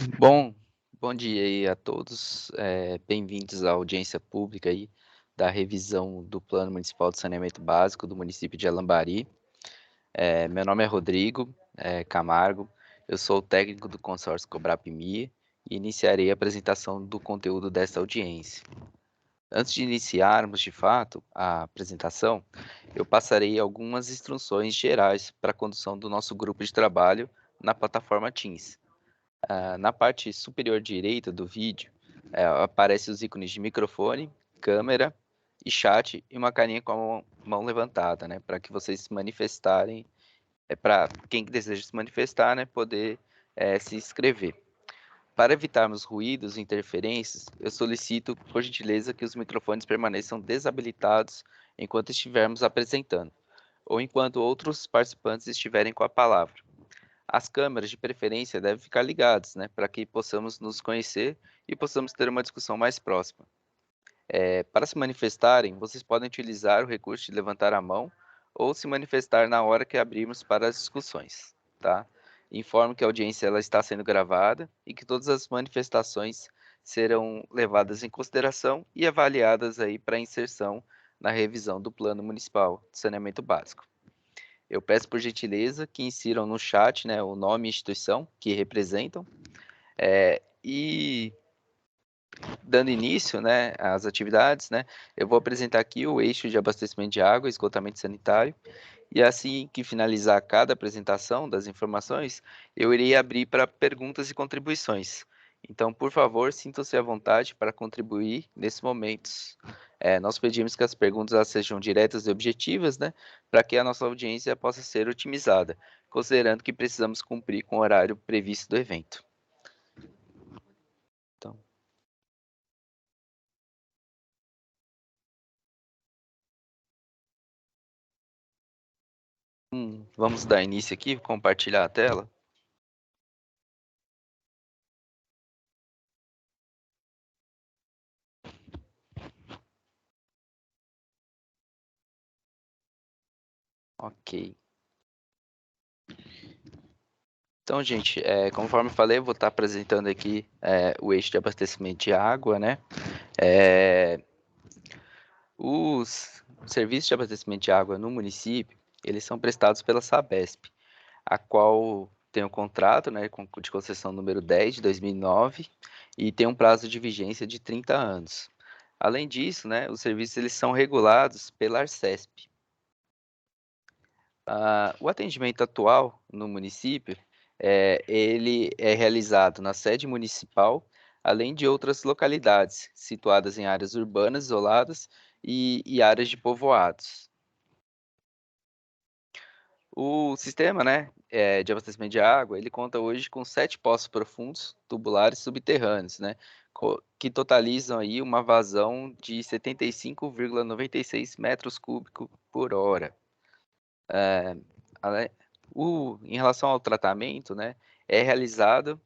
Bom, bom dia aí a todos. Bem-vindos à audiência pública aí da revisão do Plano Municipal de Saneamento Básico do município de Alambari. Meu nome é Rodrigo Camargo, eu sou o técnico do consórcio Cobrapmi e iniciarei a apresentação do conteúdo desta audiência. Antes de iniciarmos, de fato, a apresentação, eu passarei algumas instruções gerais para a condução do nosso grupo de trabalho na plataforma Teams. Na parte superior direita do vídeo, aparecem os ícones de microfone, câmera e chat e uma carinha com a mão levantada, né, para que vocês se manifestarem, para quem deseja se manifestar, né, poder se inscrever. Para evitarmos ruídos e interferências, eu solicito, por gentileza, que os microfones permaneçam desabilitados enquanto estivermos apresentando, ou enquanto outros participantes estiverem com a palavra. As câmeras, de preferência, devem ficar ligadas, né, para que possamos nos conhecer e possamos ter uma discussão mais próxima. Para se manifestarem, vocês podem utilizar o recurso de levantar a mão ou se manifestar na hora que abrirmos para as discussões, tá? Informo que a audiência ela está sendo gravada e que todas as manifestações serão levadas em consideração e avaliadas aí para inserção na revisão do Plano Municipal de Saneamento Básico. Eu peço por gentileza que insiram no chat, né, o nome e instituição que representam. E dando início, né, às atividades, né, eu vou apresentar aqui o eixo de abastecimento de água e esgotamento sanitário. E assim que finalizar cada apresentação das informações, eu irei abrir para perguntas e contribuições. Então, por favor, sintam-se à vontade para contribuir nesses momentos. Nós pedimos que as perguntas elas sejam diretas e objetivas, né, para que a nossa audiência possa ser otimizada, considerando que precisamos cumprir com o horário previsto do evento. Então, vamos dar início aqui, compartilhar a tela. Ok. Então, gente, conforme eu falei, eu vou estar apresentando aqui o eixo de abastecimento de água, né? Os serviços de abastecimento de água no município, eles são prestados pela Sabesp, a qual tem um contrato, né, de concessão número 10 de 2009 e tem um prazo de vigência de 30 anos. Além disso, né, os serviços eles são regulados pela Arcesp. O atendimento atual no município, ele é realizado na sede municipal, além de outras localidades situadas em áreas urbanas isoladas e áreas de povoados. O sistema, né, de abastecimento de água, ele conta hoje com 7 poços profundos, tubulares subterrâneos, né, que totalizam aí uma vazão de 75,96 metros cúbicos por hora. Ale Em relação ao tratamento, né, é realizado,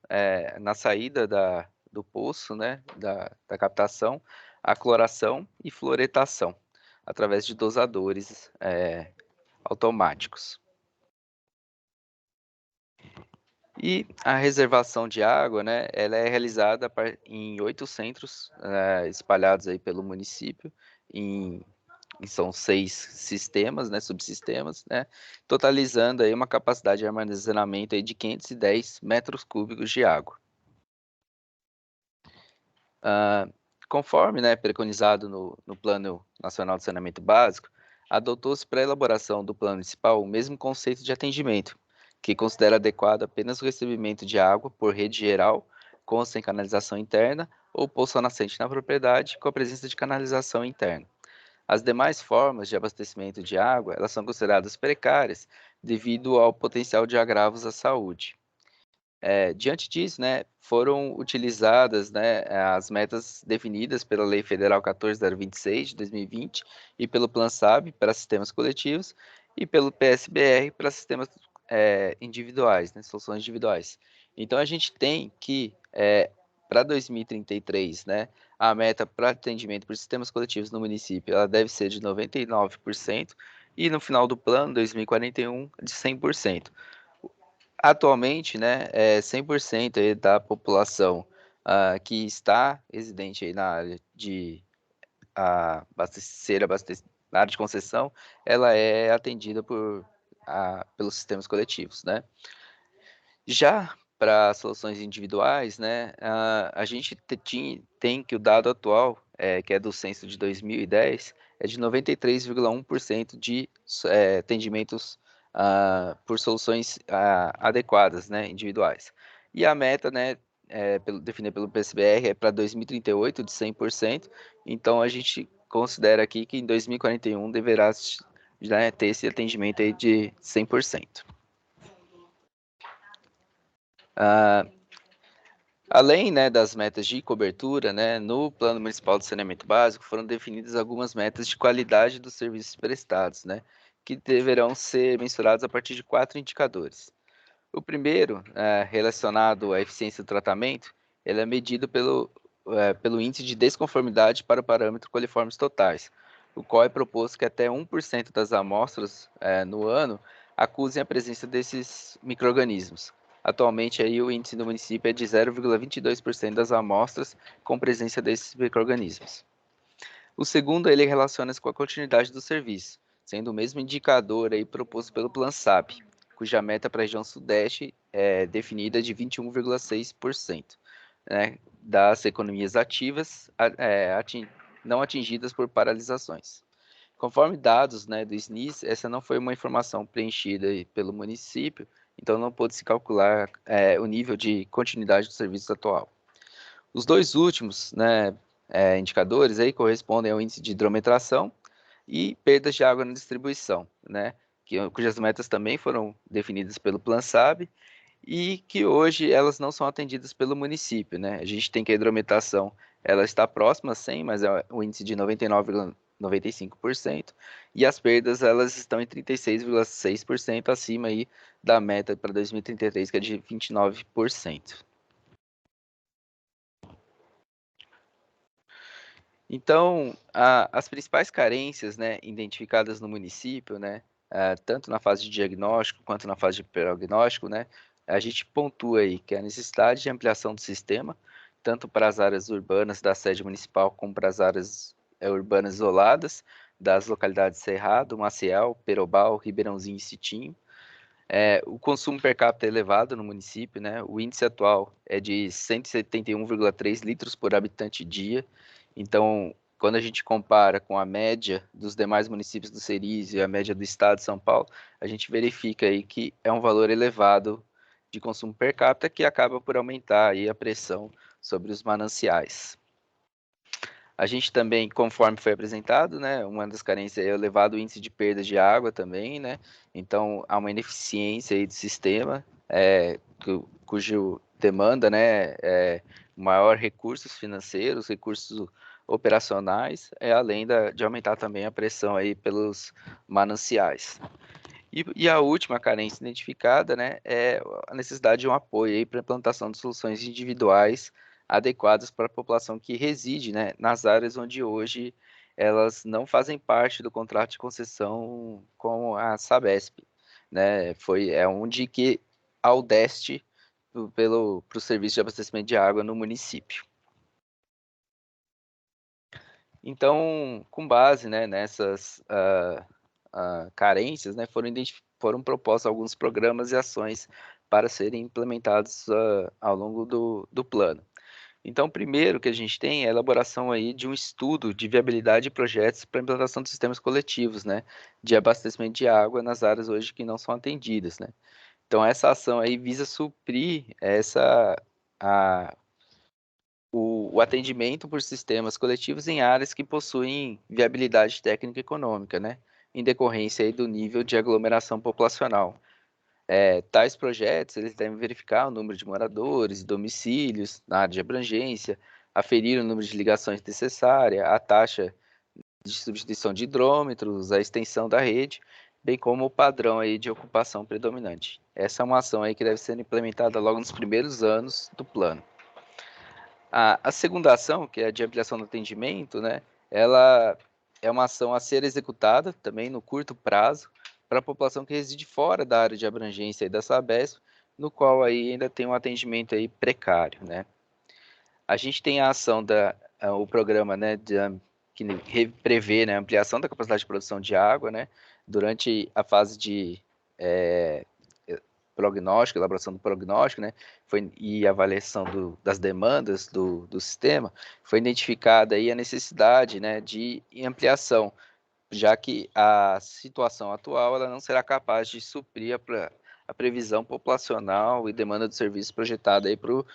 na saída do poço, né, da captação, a cloração e fluoretação, através de dosadores, automáticos. E a reservação de água, né, ela é realizada em 8 centros, espalhados aí pelo município, em e são 6 sistemas, né, subsistemas, né, totalizando aí uma capacidade de armazenamento aí de 510 metros cúbicos de água. Ah, Conforme, né, preconizado no Plano Nacional de Saneamento Básico, adotou-se para a elaboração do Plano Municipal o mesmo conceito de atendimento, que considera adequado apenas o recebimento de água por rede geral, com ou sem canalização interna, ou poço nascente na propriedade, com a presença de canalização interna. As demais formas de abastecimento de água, elas são consideradas precárias devido ao potencial de agravos à saúde. Diante disso, né, foram utilizadas, né, as metas definidas pela Lei Federal 14.026 de 2020 e pelo Plansab para sistemas coletivos e pelo PSBR para sistemas individuais, né, soluções individuais. Então a gente tem que para 2033, né, a meta para atendimento por sistemas coletivos no município, ela deve ser de 99% e no final do plano, 2041, de 100%. atualmente, né, 100% aí da população que está residente aí na área de na área de concessão, ela é atendida pelos sistemas coletivos, né. Já para soluções individuais, né, a gente tem que o dado atual, que é do censo de 2010, é de 93,1% de atendimentos, por soluções, adequadas, né, individuais. E a meta, né, definida pelo PSBR é para 2038 de 100%, então a gente considera aqui que em 2041 deverá já ter esse atendimento aí de 100%. Ah, Além, né, das metas de cobertura, né, no Plano Municipal de Saneamento Básico foram definidas algumas metas de qualidade dos serviços prestados, né, que deverão ser mensurados a partir de 4 indicadores. O primeiro, relacionado à eficiência do tratamento, ele é medido pelo índice de desconformidade para o parâmetro coliformes totais, o qual é proposto que até 1% das amostras no ano acusem a presença desses micro-organismos. Atualmente, aí, o índice do município é de 0,22% das amostras com presença desses micro-organismos. O segundo, ele relaciona-se com a continuidade do serviço, sendo o mesmo indicador aí proposto pelo Plan SAP, cuja meta para a região sudeste é definida de 21,6%, né, das economias ativas não atingidas por paralisações. Conforme dados, né, do SNIS, essa não foi uma informação preenchida aí pelo município, então não pôde se calcular o nível de continuidade do serviço atual. Os dois últimos, né, indicadores aí correspondem ao índice de hidrometração e perdas de água na distribuição, né, cujas metas também foram definidas pelo Plan SAB e que hoje elas não são atendidas pelo município, né. A gente tem que a hidrometração ela está próxima a 100, mas é o índice de 99,95%, e as perdas elas estão em 36,6% acima aí da meta para 2033, que é de 29%. Então, as principais carências, né, identificadas no município, né, tanto na fase de diagnóstico quanto na fase de prognóstico, né, a gente pontua aí que é a necessidade de ampliação do sistema, tanto para as áreas urbanas da sede municipal como para as áreas urbanas isoladas das localidades Cerrado, Maciel, Perobal, Ribeirãozinho e Citinho. O consumo per capita é elevado no município, né? O índice atual é de 171,3 litros por habitante dia. Então, quando a gente compara com a média dos demais municípios do Cerise e a média do estado de São Paulo, a gente verifica aí que é um valor elevado de consumo per capita que acaba por aumentar aí a pressão sobre os mananciais. A gente também, conforme foi apresentado, né, uma das carências é o elevado índice de perda de água também, né, então há uma ineficiência aí do sistema, cujo demanda, né, maior recursos financeiros, recursos operacionais, além de aumentar também a pressão aí pelos mananciais. E a última carência identificada, né, é a necessidade de um apoio aí para a implantação de soluções individuais adequadas para a população que reside, né, nas áreas onde hoje elas não fazem parte do contrato de concessão com a Sabesp, né, é onde que há o déficit para o serviço de abastecimento de água no município. Então, com base, né, nessas carências, né, foram propostos alguns programas e ações para serem implementados ao longo do plano. Então, primeiro que a gente tem é a elaboração aí de um estudo de viabilidade de projetos para implantação de sistemas coletivos, né, de abastecimento de água nas áreas hoje que não são atendidas, né. Então, essa ação aí visa suprir a, o atendimento por sistemas coletivos em áreas que possuem viabilidade técnica e econômica, né, em decorrência aí do nível de aglomeração populacional. Tais projetos eles devem verificar o número de moradores e domicílios na área de abrangência, aferir o número de ligações necessárias, a taxa de substituição de hidrômetros, a extensão da rede, bem como o padrão aí de ocupação predominante. Essa é uma ação aí que deve ser implementada logo nos primeiros anos do plano. A segunda ação, que é a de ampliação do atendimento, né, ela é uma ação a ser executada também no curto prazo para a população que reside fora da área de abrangência da Sabesp, no qual aí ainda tem um atendimento aí precário, né? A gente tem a ação o programa, né, que prevê, né, a ampliação da capacidade de produção de água, né, durante a fase de é, prognóstico, elaboração do prognóstico, né, e avaliação das demandas do sistema, foi identificada aí a necessidade, né, de ampliação, já que a situação atual ela não será capaz de suprir a previsão populacional e demanda do serviço projetada aí para o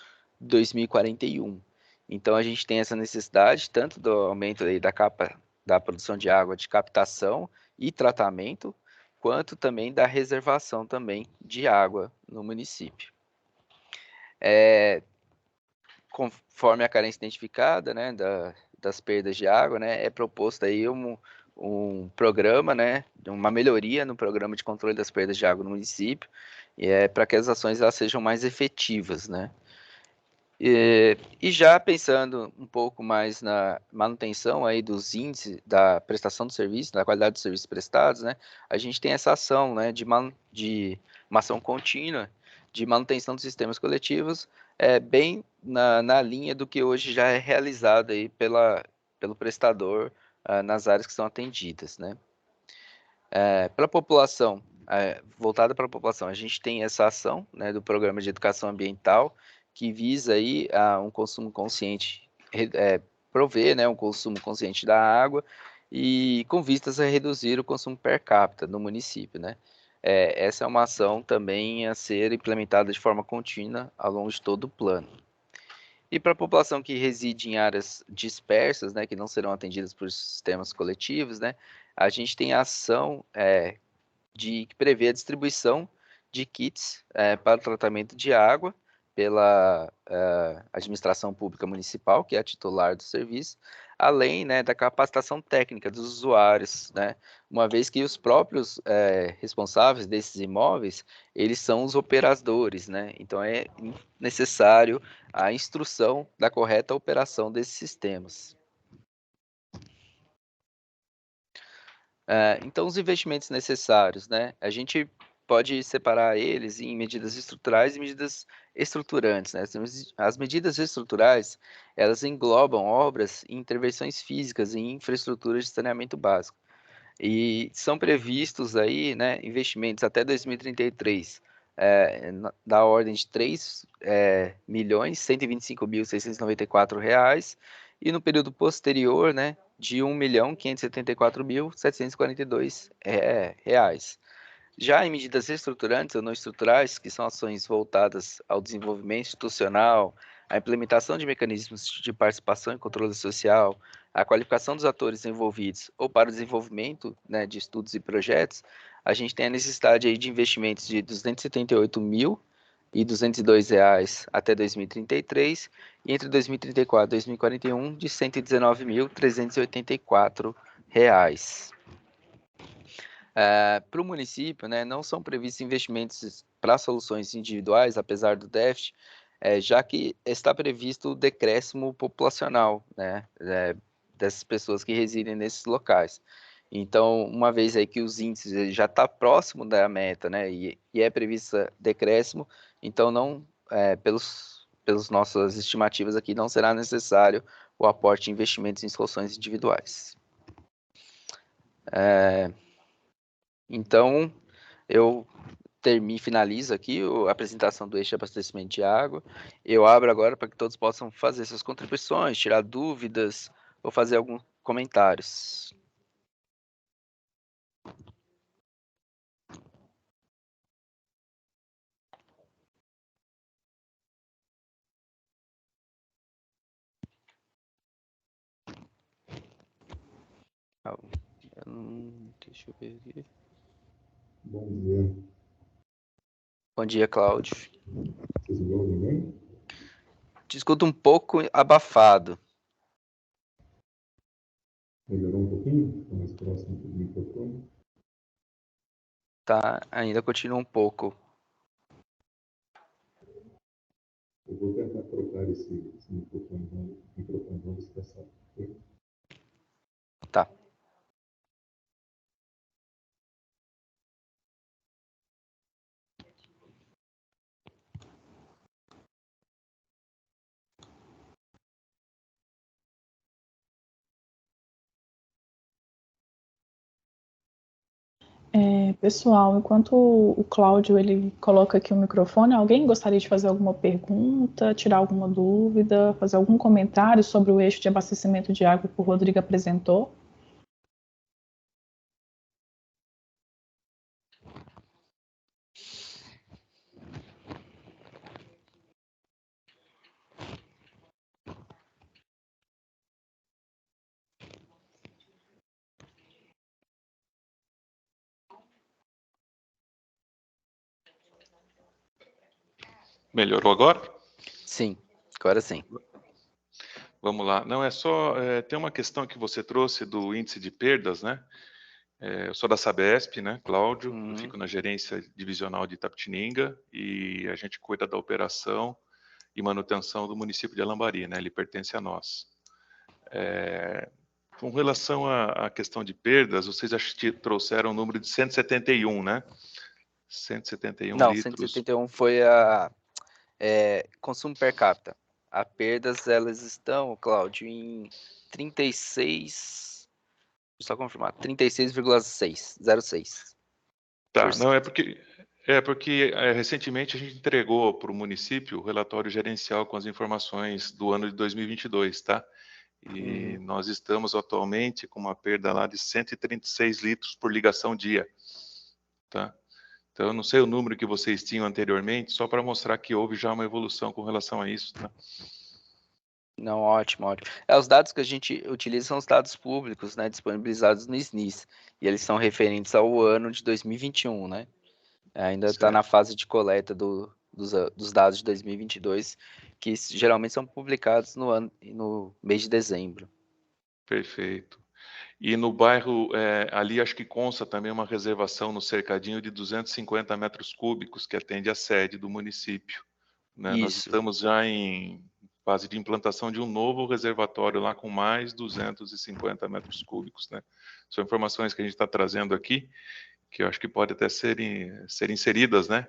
2041. Então a gente tem essa necessidade tanto do aumento aí da produção de água de captação e tratamento, quanto também da reservação também de água no município. Conforme a carência identificada, né, das perdas de água, né, é proposto aí um programa, né, uma melhoria no programa de controle das perdas de água no município, para que as ações elas sejam mais efetivas, né. E já pensando um pouco mais na manutenção aí dos índices da prestação do serviço, da qualidade dos serviços prestados, né, a gente tem essa ação, né, de uma ação contínua de manutenção dos sistemas coletivos, bem na linha do que hoje já é realizado aí pelo prestador nas áreas que são atendidas, né. Para a população, voltada para a população, a gente tem essa ação, né, do Programa de Educação Ambiental, que visa aí um consumo consciente, prover, né, um consumo consciente da água e com vistas a reduzir o consumo per capita no município, né. Essa é uma ação também a ser implementada de forma contínua ao longo de todo o plano. E para a população que reside em áreas dispersas, né, que não serão atendidas por sistemas coletivos, né, a gente tem a ação que prevê a distribuição de kits para o tratamento de água pela administração pública municipal, que é a titular do serviço, além, né, da capacitação técnica dos usuários, né, uma vez que os próprios responsáveis desses imóveis, eles são os operadores, né, então é necessário a instrução da correta operação desses sistemas. Então, os investimentos necessários, né? A gente pode separar eles em medidas estruturais e medidas estruturantes, né? As medidas estruturais, elas englobam obras e intervenções físicas em infraestruturas de saneamento básico. E são previstos aí, né, investimentos até 2033, da ordem de 3.125.694 reais, e no período posterior, né, de 1.574.742 reais. Já em medidas estruturantes ou não estruturais, que são ações voltadas ao desenvolvimento institucional, à implementação de mecanismos de participação e controle social, à qualificação dos atores envolvidos ou para o desenvolvimento, né, de estudos e projetos, a gente tem a necessidade aí de investimentos de R$ 278.202 até 2033 e entre 2034 e 2041 de R$ 119.384. Para o município, né, não são previstos investimentos para soluções individuais, apesar do déficit, já que está previsto o decréscimo populacional, né, dessas pessoas que residem nesses locais. Então, uma vez aí que os índices já está próximo da meta, né, e é previsto decréscimo, então não, pelos nossas estimativas aqui, não será necessário o aporte de investimentos em soluções individuais. Então, eu finalizo aqui a apresentação do eixo de abastecimento de água. Eu abro agora para que todos possam fazer suas contribuições, tirar dúvidas ou fazer alguns comentários. Deixa eu ver aqui. Bom dia. Bom dia, Cláudio. Vocês me ouvem bem? Te escuto um pouco abafado. Melhorou um pouquinho? Estou mais próximo do microfone. Tá, ainda continua um pouco. Eu vou tentar trocar esse microfone. Vamos testar. Tá. Pessoal, enquanto o Cláudio ele coloca aqui o microfone, alguém gostaria de fazer alguma pergunta, tirar alguma dúvida, fazer algum comentário sobre o eixo de abastecimento de água que o Rodrigo apresentou? Melhorou agora? Sim, agora sim. Vamos lá. Não, é só... tem uma questão que você trouxe do índice de perdas, né? Eu sou da Sabesp, né, Cláudio? Eu fico na gerência divisional de Itapetininga e a gente cuida da operação e manutenção do município de Alambari, né? Ele pertence a nós. Com relação à questão de perdas, vocês acho que trouxeram o número de 171, né? 171 Não, litros. 171 foi consumo per capita. As perdas, elas estão, Cláudio, em 36, só confirmar, 36,06. Tá, não, é porque recentemente a gente entregou para o município o relatório gerencial com as informações do ano de 2022, tá? E nós estamos atualmente com uma perda lá de 136 litros por ligação dia, tá? Então, eu não sei o número que vocês tinham anteriormente, só para mostrar que houve já uma evolução com relação a isso, tá? Não, ótimo, ótimo. Os dados que a gente utiliza são os dados públicos, né, disponibilizados no SNIS, e eles são referentes ao ano de 2021, né? Ainda está na Certo. fase de coleta dos dados de 2022, que geralmente são publicados no mês de dezembro. Perfeito. E no bairro, ali acho que consta também uma reservação no cercadinho de 250 metros cúbicos, que atende a sede do município, né? Nós Isso. estamos já em fase de implantação de um novo reservatório lá com mais 250 metros cúbicos, né? São informações que a gente está trazendo aqui, que eu acho que pode até ser inseridas, né?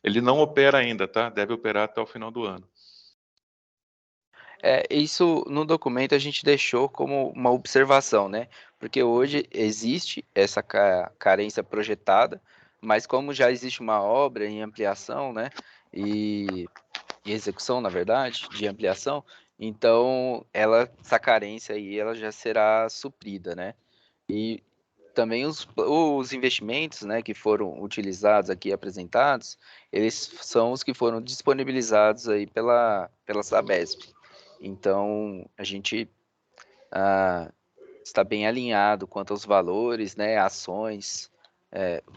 Ele não opera ainda, tá? Deve operar até o final do ano. Isso no documento a gente deixou como uma observação, né? Porque hoje existe essa carência projetada, mas como já existe uma obra em ampliação, né? E execução, na verdade, de ampliação, então essa carência aí ela já será suprida, né? E também os investimentos, né, que foram utilizados aqui, apresentados, eles são os que foram disponibilizados aí pela Sabesp. Então, a gente está bem alinhado quanto aos valores, né, ações,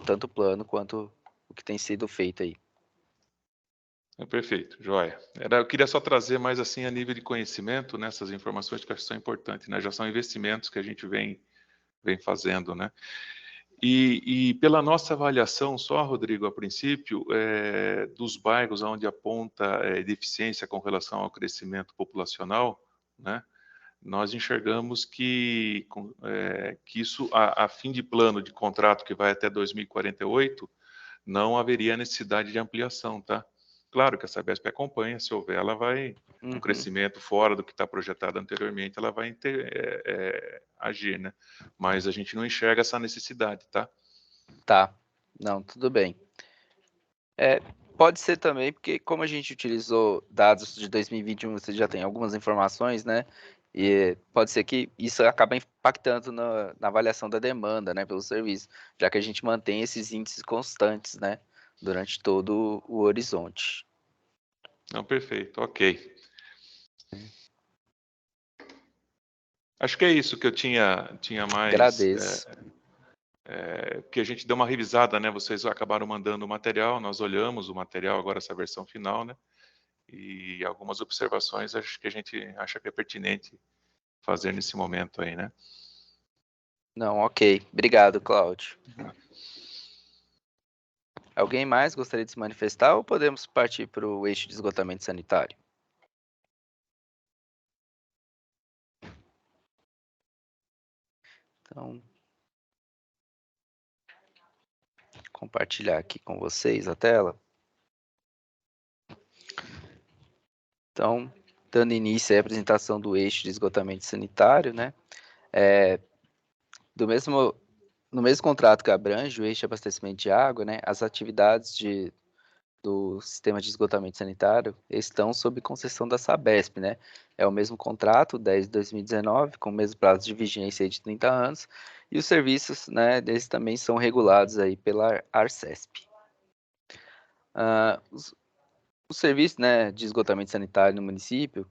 tanto o plano quanto o que tem sido feito aí. Perfeito, joia. Eu queria só trazer mais assim a nível de conhecimento nessas informações que eu acho que são importantes, né? Já são investimentos que a gente vem fazendo, né? E pela nossa avaliação só, Rodrigo, a princípio, dos bairros onde aponta deficiência com relação ao crescimento populacional, né? Nós enxergamos que isso, a fim de plano de contrato que vai até 2048, não haveria necessidade de ampliação, tá? Claro que a Sabesp acompanha, se houver, ela vai, um crescimento fora do que está projetado anteriormente, ela vai agir, né? Mas a gente não enxerga essa necessidade, tá? Tá, não, tudo bem. Pode ser também, porque como a gente utilizou dados de 2021, você já tem algumas informações, né? E pode ser que isso acabe impactando na avaliação da demanda, né, pelo serviço, já que a gente mantém esses índices constantes, né, durante todo o horizonte. Não, perfeito, ok. Acho que é isso que eu tinha mais... Agradeço. que a gente deu uma revisada, né? Vocês acabaram mandando o material, nós olhamos o material, agora essa versão final, né? E algumas observações acho que a gente acha que é pertinente fazer nesse momento aí, né? Não, ok. Obrigado, Cláudio. Alguém mais gostaria de se manifestar ou podemos partir para o eixo de esgotamento sanitário? Então, compartilhar aqui com vocês a tela. Então, dando início à apresentação do eixo de esgotamento sanitário, né? Do mesmo no mesmo contrato que abrange o eixo de abastecimento de água, né, as atividades do sistema de esgotamento sanitário estão sob concessão da Sabesp, né? É o mesmo contrato desde 2019, com o mesmo prazo de vigência aí de 30 anos, e os serviços, né, deles também são regulados aí pela Arcesp. Os serviços, né, de esgotamento sanitário no município,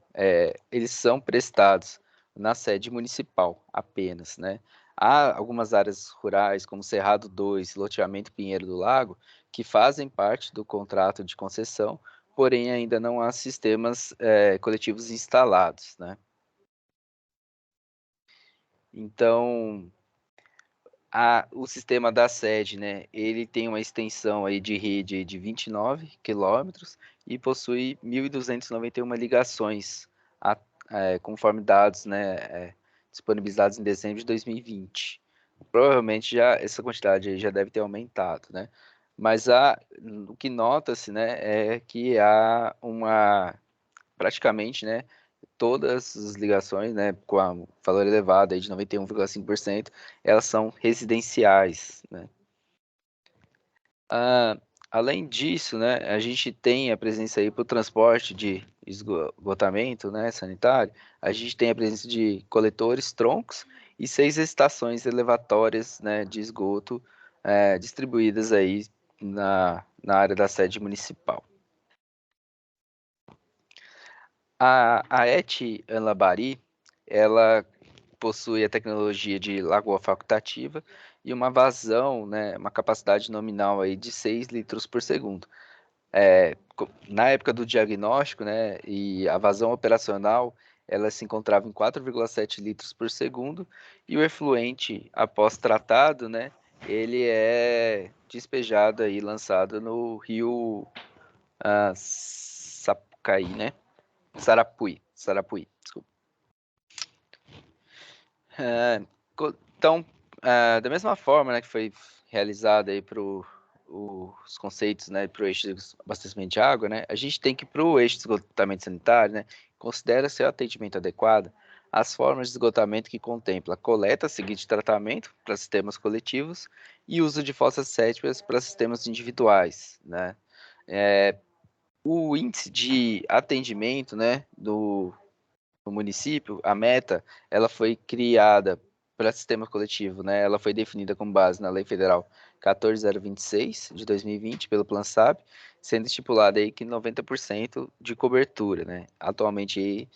eles são prestados na sede municipal apenas, né? Há algumas áreas rurais, como Cerrado 2, loteamento Pinheiro do Lago, que fazem parte do contrato de concessão, porém ainda não há sistemas coletivos instalados, né? Então, o sistema da sede, né, ele tem uma extensão aí de rede de 29 quilômetros e possui 1.291 ligações, conforme dados, né, disponibilizados em dezembro de 2020. Provavelmente já essa quantidade aí já deve ter aumentado, né? Mas o que nota-se, né, é que há praticamente, né, todas as ligações, né, com a valor elevado aí de 91,5%, elas são residenciais, né. Além disso, né, a gente tem a presença aí para o transporte de esgotamento, né, sanitário, a gente tem a presença de coletores, troncos e 6 estações elevatórias, né, de esgoto distribuídas aí na área da sede municipal. A ET Anlabari, ela possui a tecnologia de lagoa facultativa e uma vazão, né, uma capacidade nominal aí de 6 litros por segundo. Na época do diagnóstico, né, e a vazão operacional, ela se encontrava em 4,7 litros por segundo, e o efluente, após tratado, né, ele é despejado e lançado no rio Sapucaí, né? Sarapuí, desculpa. Então, da mesma forma, né, que foi realizada aí para os conceitos, né, para o eixo de abastecimento de água, né, a gente tem que para o eixo de esgotamento sanitário, né, considera ser o atendimento adequado as formas de esgotamento que contempla coleta seguida de tratamento para sistemas coletivos e uso de fossas sépticas para sistemas individuais, né. O índice de atendimento, né, do município, a meta, ela foi criada para sistema coletivo, né? Ela foi definida com base na Lei Federal 14.026 de 2020 pelo PlanSAP, sendo estipulada aí que 90% de cobertura, né? Atualmente aí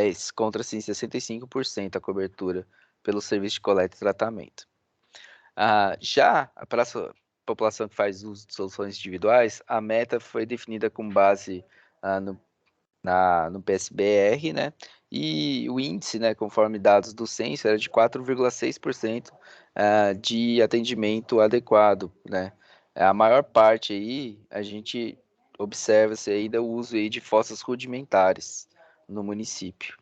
encontra-se em 65% a cobertura pelo serviço de coleta e tratamento. Já para a população que faz uso de soluções individuais, a meta foi definida com base no PSBR, né? E o índice, né, conforme dados do censo, era de 4,6% de atendimento adequado, né? A maior parte aí, a gente observa-se ainda o uso aí de fossas rudimentares no município.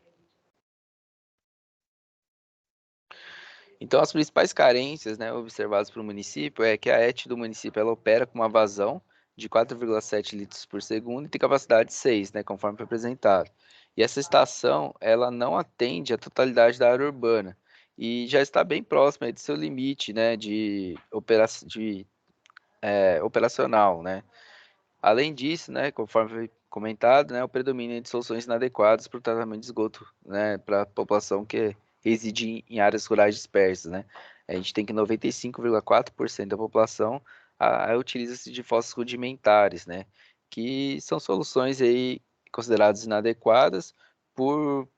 Então, as principais carências, né, observadas para o município é que a ET do município ela opera com uma vazão de 4,7 litros por segundo e tem capacidade de 6, né, conforme foi apresentado. E essa estação, ela não atende a totalidade da área urbana e já está bem próxima aí do seu limite, né, de operacional, né. Além disso, né, conforme foi comentado, né, o predomínio de soluções inadequadas para o tratamento de esgoto, né, para a população que reside em áreas rurais dispersas, né. A gente tem que 95,4% da população utiliza-se de fossas rudimentares, né, que são soluções aí consideradas inadequadas por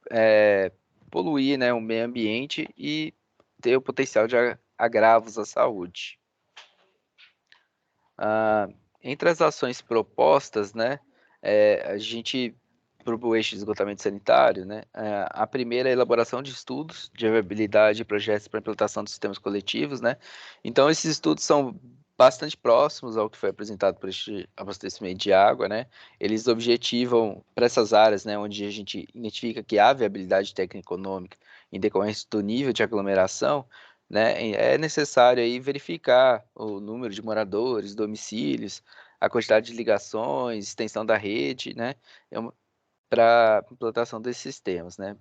poluir, né, o meio ambiente e ter o potencial de agravos à saúde. Entre as ações propostas, né, a gente, para o eixo de esgotamento sanitário, né, a primeira é a elaboração de estudos de viabilidade e projetos para implantação de sistemas coletivos, né. Então, esses estudos são bastante próximos ao que foi apresentado por este abastecimento de água, né. Eles objetivam para essas áreas, né, onde a gente identifica que há viabilidade técnica e econômica em decorrência do nível de aglomeração, né, é necessário aí verificar o número de moradores, domicílios, a quantidade de ligações, extensão da rede, né, para implantação desses sistemas, né,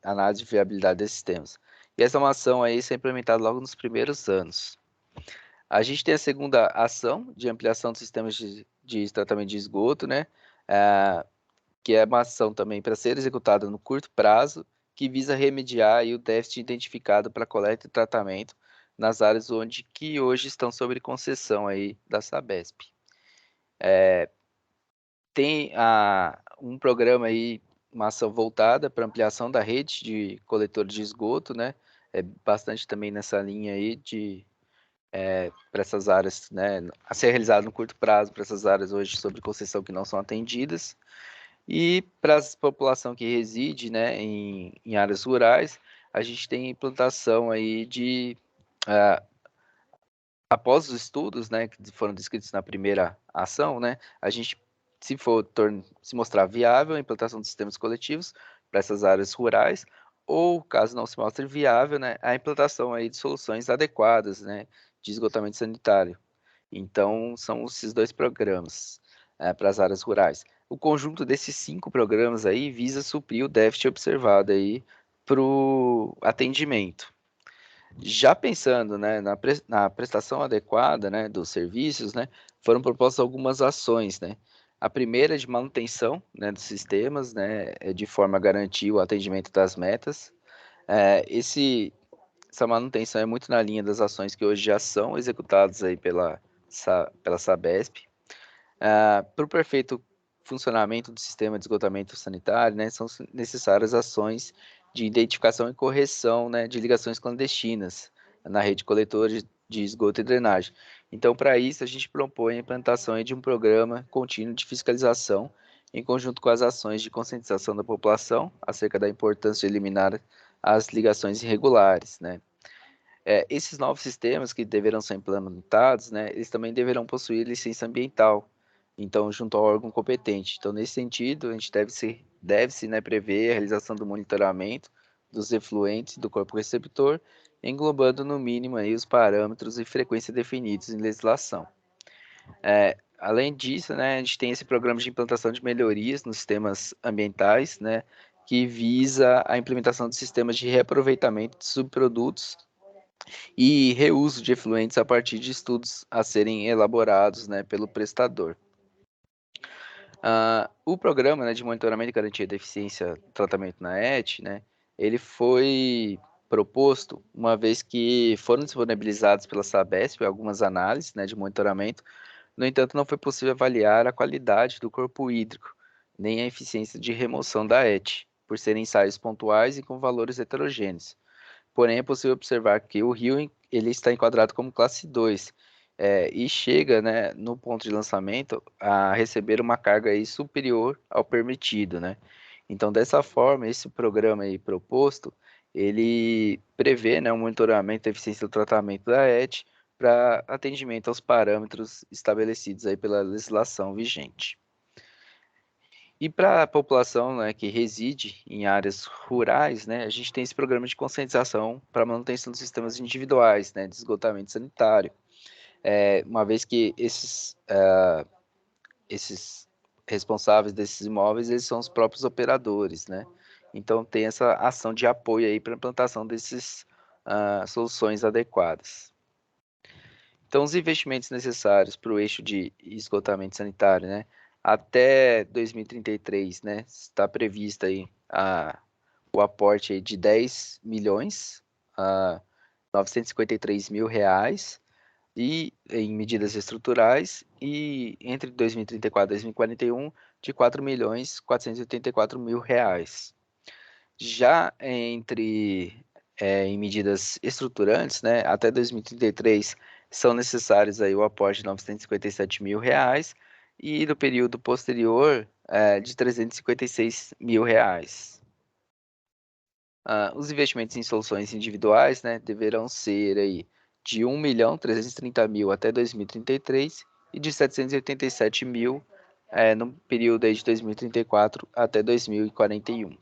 análise de viabilidade desses sistemas. E essa é uma ação aí ser implementada logo nos primeiros anos. A gente tem a segunda ação de ampliação dos sistemas de tratamento de esgoto, né? Que é uma ação também para ser executada no curto prazo, que visa remediar aí o déficit identificado para coleta e tratamento nas áreas onde que hoje estão sob concessão aí da Sabesp. Tem um programa aí, uma ação voltada para ampliação da rede de coletores de esgoto, né? É bastante também nessa linha aí para essas áreas, né? A ser realizado no curto prazo para essas áreas hoje sob concessão que não são atendidas. E para a população que reside, né, em áreas rurais, a gente tem implantação aí após os estudos, né, que foram descritos na primeira ação, né, a gente, se mostrar viável a implantação de sistemas coletivos para essas áreas rurais, ou caso não se mostre viável, né, a implantação aí de soluções adequadas, né, de esgotamento sanitário. Então, são esses dois programas para as áreas rurais. O conjunto desses 5 programas aí visa suprir o déficit observado aí para o atendimento. Já pensando, né, na prestação adequada, né, dos serviços, né, foram propostas algumas ações, né. A primeira é de manutenção, né, dos sistemas, né, de forma a garantir o atendimento das metas. Essa manutenção é muito na linha das ações que hoje já são executadas aí pela Sabesp. Para o perfeito funcionamento do sistema de esgotamento sanitário, né, são necessárias ações de identificação e correção, né, de ligações clandestinas na rede coletora de esgoto e drenagem. Então, para isso, a gente propõe a implantação aí de um programa contínuo de fiscalização em conjunto com as ações de conscientização da população acerca da importância de eliminar as ligações irregulares, né. Esses novos sistemas que deverão ser implementados, né, eles também deverão possuir licença ambiental, então, junto ao órgão competente. Então, nesse sentido, a gente deve-se, né, prever a realização do monitoramento dos efluentes do corpo receptor, englobando no mínimo aí os parâmetros e frequência definidos em legislação. Além disso, né, a gente tem esse programa de implantação de melhorias nos sistemas ambientais, né, que visa a implementação de sistemas de reaproveitamento de subprodutos e reuso de efluentes a partir de estudos a serem elaborados, né, pelo prestador. O programa, né, de monitoramento e garantia da eficiência do tratamento na ET, né, ele foi proposto uma vez que foram disponibilizados pela Sabesp algumas análises, né, de monitoramento. No entanto, não foi possível avaliar a qualidade do corpo hídrico, nem a eficiência de remoção da ET, por serem ensaios pontuais e com valores heterogêneos. Porém, é possível observar que o rio ele está enquadrado como classe 2 e chega, né, no ponto de lançamento a receber uma carga aí superior ao permitido, né? Então, dessa forma, esse programa aí proposto, ele prevê, né, um monitoramento da eficiência do tratamento da ET para atendimento aos parâmetros estabelecidos aí pela legislação vigente. E para a população, né, que reside em áreas rurais, né, a gente tem esse programa de conscientização para manutenção dos sistemas individuais, né, de esgotamento sanitário. Uma vez que esses responsáveis desses imóveis, eles são os próprios operadores, né? Então tem essa ação de apoio aí para a implantação dessas soluções adequadas. Então, os investimentos necessários para o eixo de esgotamento sanitário, né? Até 2033, né? Está previsto aí o aporte aí de 10 milhões, 953 mil reais, e em medidas estruturais, e entre 2034 e 2041, de 4 milhões 484 mil reais. Já em medidas estruturantes, né, até 2033 são necessários aí o aporte de 957 mil reais e no período posterior de 356 mil reais. Os investimentos em soluções individuais, né, deverão ser aí de 1.330.000 até 2033 e de 787 mil no período aí de 2034 até 2041.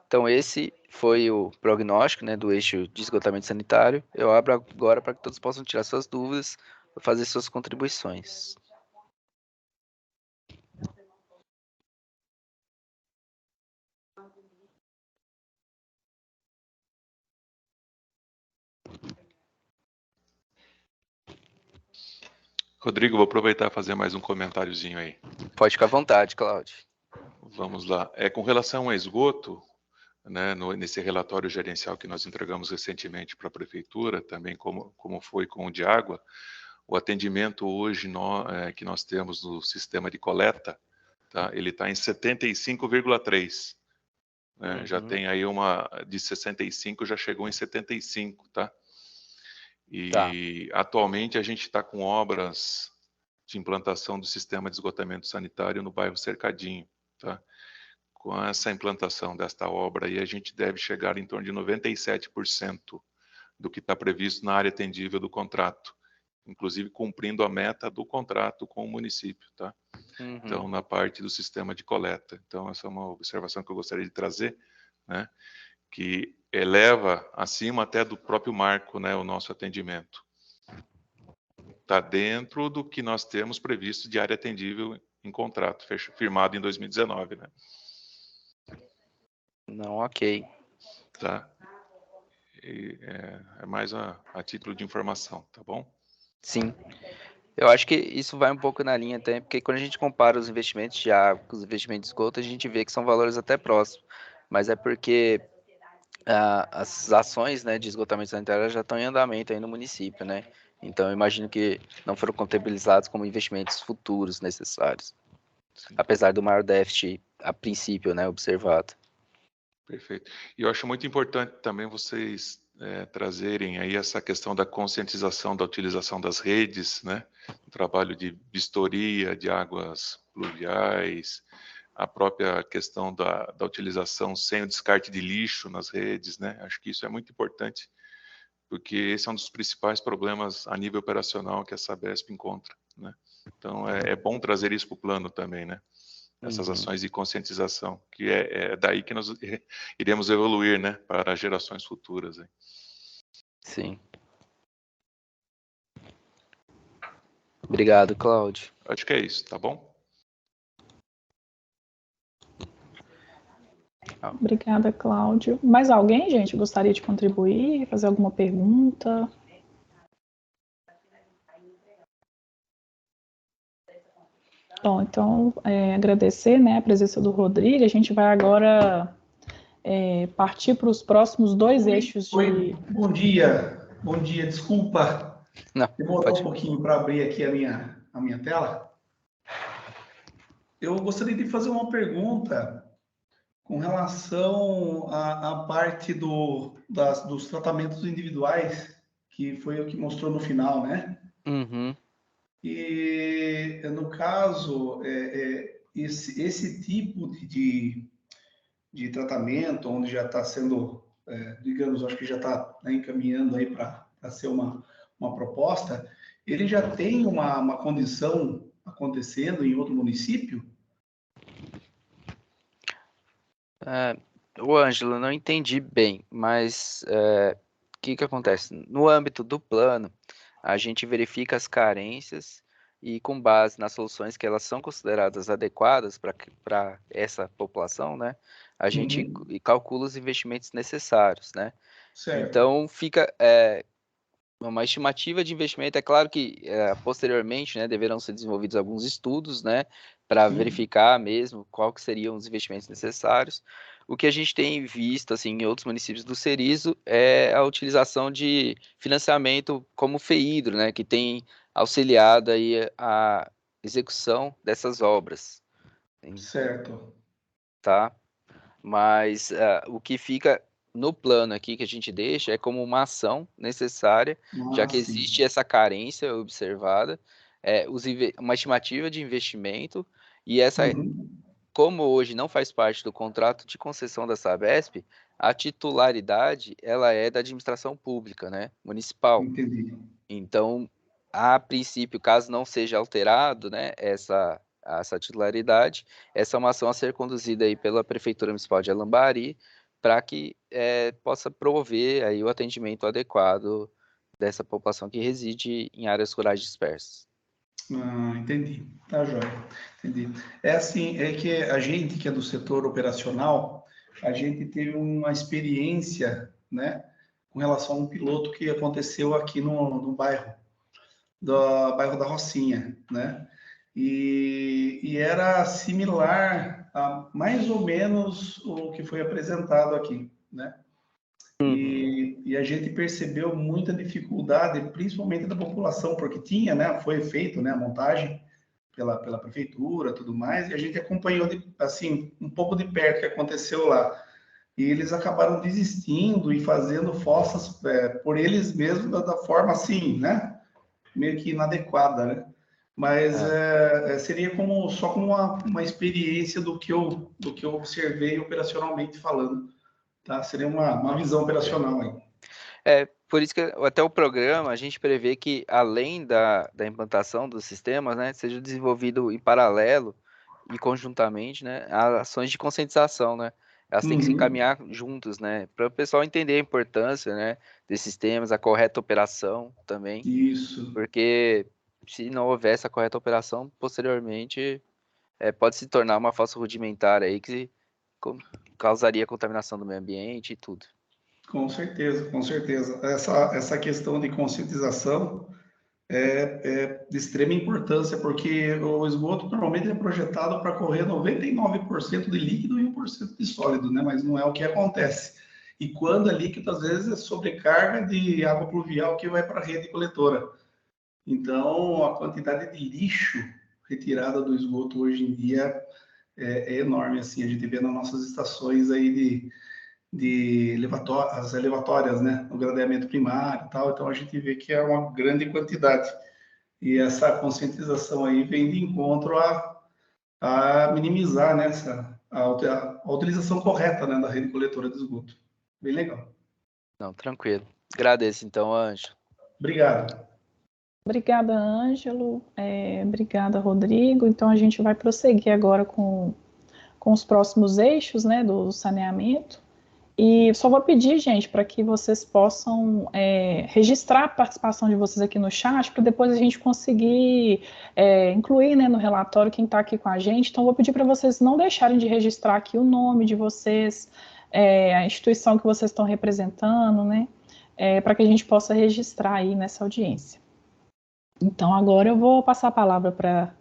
Então, esse foi o prognóstico, né, do eixo de esgotamento sanitário. Eu abro agora para que todos possam tirar suas dúvidas, fazer suas contribuições. Rodrigo, vou aproveitar e fazer mais um comentáriozinho aí. Pode ficar à vontade, Cláudio. Vamos lá. Com relação ao esgoto, né, nesse relatório gerencial que nós entregamos recentemente para a Prefeitura, também como foi com o de água, o atendimento hoje que nós temos no sistema de coleta, tá, ele está em 75,3. Né, já tem aí de 65, já chegou em 75, tá? E atualmente a gente está com obras de implantação do sistema de esgotamento sanitário no bairro Cercadinho, tá? Com essa implantação desta obra aí, a gente deve chegar em torno de 97% do que está previsto na área atendível do contrato, inclusive cumprindo a meta do contrato com o município, tá? Então, na parte do sistema de coleta. Então, essa é uma observação que eu gostaria de trazer, né? Que eleva acima até do próprio marco, né, o nosso atendimento. Está dentro do que nós temos previsto de área atendível em contrato, firmado em 2019, né? Não, ok. Tá? É mais a título de informação, tá bom? Sim. Eu acho que isso vai um pouco na linha até, porque quando a gente compara os investimentos de água com os investimentos de esgoto, a gente vê que são valores até próximos. Mas é porque as ações, né, de esgotamento sanitário já estão em andamento aí no município, né? Então, eu imagino que não foram contabilizados como investimentos futuros necessários. Sim. Apesar do maior déficit, a princípio, né, observado. Perfeito. E eu acho muito importante também vocês trazerem aí essa questão da conscientização da utilização das redes, né? O trabalho de vistoria de águas pluviais, a própria questão da utilização sem o descarte de lixo nas redes, né? Acho que isso é muito importante, porque esse é um dos principais problemas a nível operacional que a Sabesp encontra, né? Então, é bom trazer isso para o plano também, né? Essas ações de conscientização, que é daí que nós iremos evoluir, né, para gerações futuras. Hein? Sim. Obrigado, Cláudio. Acho que é isso, tá bom? Obrigada, Cláudio. Mais alguém, gente, gostaria de contribuir, fazer alguma pergunta? Bom, então, agradecer, né, a presença do Rodrigo. A gente vai agora partir para os próximos dois eixos de... Oi, bom dia. Bom dia, desculpa. Demorou um pouquinho para abrir aqui a minha tela. Eu gostaria de fazer uma pergunta com relação à parte dos tratamentos individuais, que foi o que mostrou no final, né? Uhum. E, no caso, esse tipo de tratamento, onde já está sendo, digamos, acho que já está, né, encaminhando aí para ser uma proposta, ele já tem uma condição acontecendo em outro município? O Ângelo, não entendi bem, mas o que acontece? No âmbito do plano, a gente verifica as carências e, com base nas soluções que elas são consideradas adequadas para essa população, né, a gente calcula os investimentos necessários, né? Certo. Então, fica uma estimativa de investimento. É claro que, posteriormente, né, deverão ser desenvolvidos alguns estudos, né, para verificar mesmo qual que seriam os investimentos necessários. O que a gente tem visto, assim, em outros municípios do Cerizo é a utilização de financiamento como o FEIDRO, né, que tem auxiliado aí a execução dessas obras. Certo. Tá? Mas o que fica no plano aqui que a gente deixa é como uma ação necessária, já que existe essa carência observada, uma estimativa de investimento, e essa, como hoje não faz parte do contrato de concessão da Sabesp, a titularidade ela é da administração pública, né, municipal. Entendi. Então, a princípio, caso não seja alterado, né, essa titularidade, essa é uma ação a ser conduzida aí pela Prefeitura Municipal de Alambari, para que possa promover aí o atendimento adequado dessa população que reside em áreas rurais dispersas. Entendi. Tá, joia. Entendi. É assim, é que a gente que é do setor operacional, a gente teve uma experiência, né, com relação a um piloto que aconteceu aqui no bairro. do bairro da Rocinha, né? E era similar a mais ou menos o que foi apresentado aqui, né? E a gente percebeu muita dificuldade, principalmente da população, porque tinha, né? Foi feito, né? A montagem pela prefeitura, tudo mais, e a gente acompanhou assim um pouco de perto o que aconteceu lá. E eles acabaram desistindo e fazendo fossas por eles mesmos da forma assim, né? Meio que inadequada, né? Mas seria só como uma experiência do que eu observei operacionalmente falando, tá? Seria uma visão operacional aí. Por isso que até o programa a gente prevê que, além da implantação dos sistemas, né, seja desenvolvido em paralelo e conjuntamente, né, ações de conscientização, né? Elas têm que se encaminhar juntos, né, para o pessoal entender a importância, né, desses sistemas, a correta operação também. Isso. Porque se não houver essa correta operação, posteriormente pode se tornar uma falsa rudimentar aí que causaria contaminação do meio ambiente e tudo. Com certeza, com certeza. Essa questão de conscientização é de extrema importância, porque o esgoto normalmente é projetado para correr 99% de líquido e 1% de sólido, né? Mas não é o que acontece. E quando é líquido, às vezes é sobrecarga de água pluvial que vai para a rede coletora. Então, a quantidade de lixo retirada do esgoto hoje em dia é enorme, assim, a gente vê nas nossas estações aí as elevatórias, né, no gradeamento primário e tal, então a gente vê que é uma grande quantidade. E essa conscientização aí vem de encontro a minimizar, né, a utilização correta, né, da rede coletora de esgoto. Bem legal. Não, tranquilo. Agradeço então, Ângelo. Obrigado. Obrigada, Ângelo. Obrigada, Rodrigo. Então, a gente vai prosseguir agora com os próximos eixos, né, do saneamento. E só vou pedir, gente, para que vocês possam registrar a participação de vocês aqui no chat, para depois a gente conseguir incluir, né, no relatório quem está aqui com a gente. Então, vou pedir para vocês não deixarem de registrar aqui o nome de vocês, a instituição que vocês estão representando, né, para que a gente possa registrar aí nessa audiência. Então, agora eu vou passar a palavra para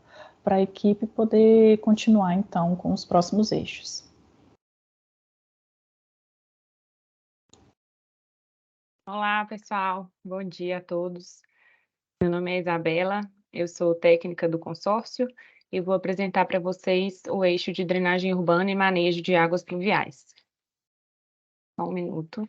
a equipe poder continuar, então, com os próximos eixos. Olá, pessoal. Bom dia a todos. Meu nome é Isabela, eu sou técnica do consórcio e vou apresentar para vocês o eixo de drenagem urbana e manejo de águas pluviais. Só um minuto.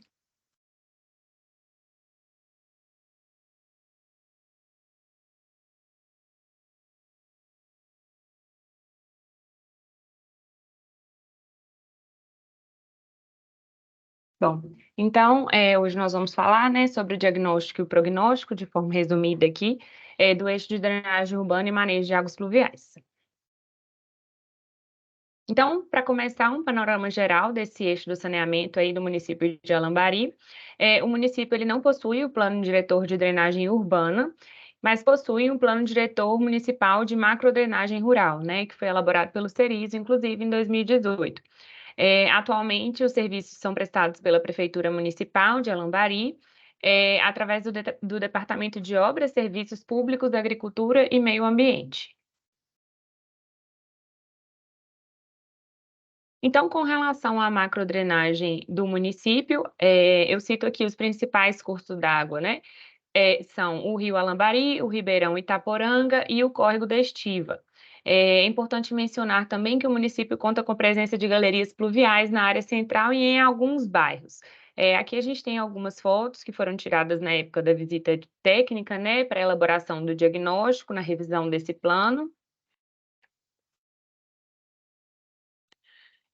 Bom, então, hoje nós vamos falar, né, sobre o diagnóstico e o prognóstico, de forma resumida aqui, do eixo de drenagem urbana e manejo de águas pluviais. Então, para começar, um panorama geral desse eixo do saneamento aí do município de Alambari, o município ele não possui o plano diretor de drenagem urbana, mas possui um plano diretor municipal de macrodrenagem rural, né, que foi elaborado pelo Ceris, inclusive, em 2018. Atualmente, os serviços são prestados pela Prefeitura Municipal de Alambari, através do Departamento de Obras, Serviços Públicos, Agricultura e Meio Ambiente. Então, com relação à macrodrenagem do município, eu cito aqui os principais cursos d'água, né? São o Rio Alambari, o Ribeirão Itaporanga e o Córrego da Estiva. É importante mencionar também que o município conta com presença de galerias pluviais na área central e em alguns bairros. Aqui a gente tem algumas fotos que foram tiradas na época da visita técnica, né, para a elaboração do diagnóstico, na revisão desse plano.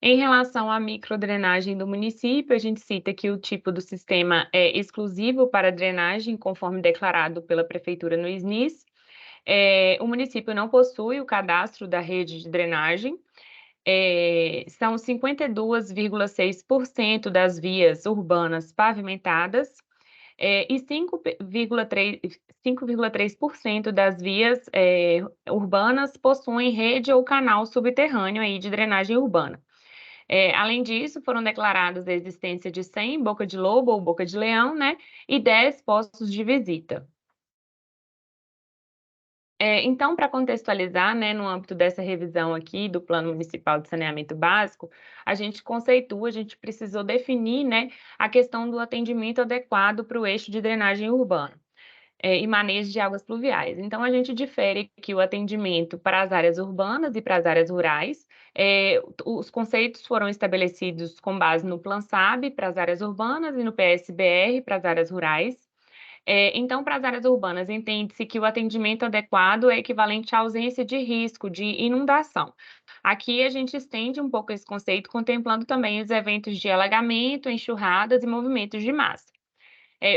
Em relação à microdrenagem do município, a gente cita que o tipo do sistema é exclusivo para drenagem, conforme declarado pela Prefeitura no SNIS. O município não possui o cadastro da rede de drenagem. São 52,6% das vias urbanas pavimentadas e 5,3% das vias urbanas possuem rede ou canal subterrâneo aí de drenagem urbana. Além disso, foram declaradas a existência de 100 boca de lobo ou boca de leão, né, e 10 postos de visita. Então, para contextualizar, né, no âmbito dessa revisão aqui do Plano Municipal de Saneamento Básico, a gente precisou definir, né, a questão do atendimento adequado para o eixo de drenagem urbana e manejo de águas pluviais. Então, a gente difere aqui o atendimento para as áreas urbanas e para as áreas rurais. Os conceitos foram estabelecidos com base no PlanSAB para as áreas urbanas e no PSBR para as áreas rurais. Então, para as áreas urbanas, entende-se que o atendimento adequado é equivalente à ausência de risco de inundação. Aqui a gente estende um pouco esse conceito, contemplando também os eventos de alagamento, enxurradas e movimentos de massa.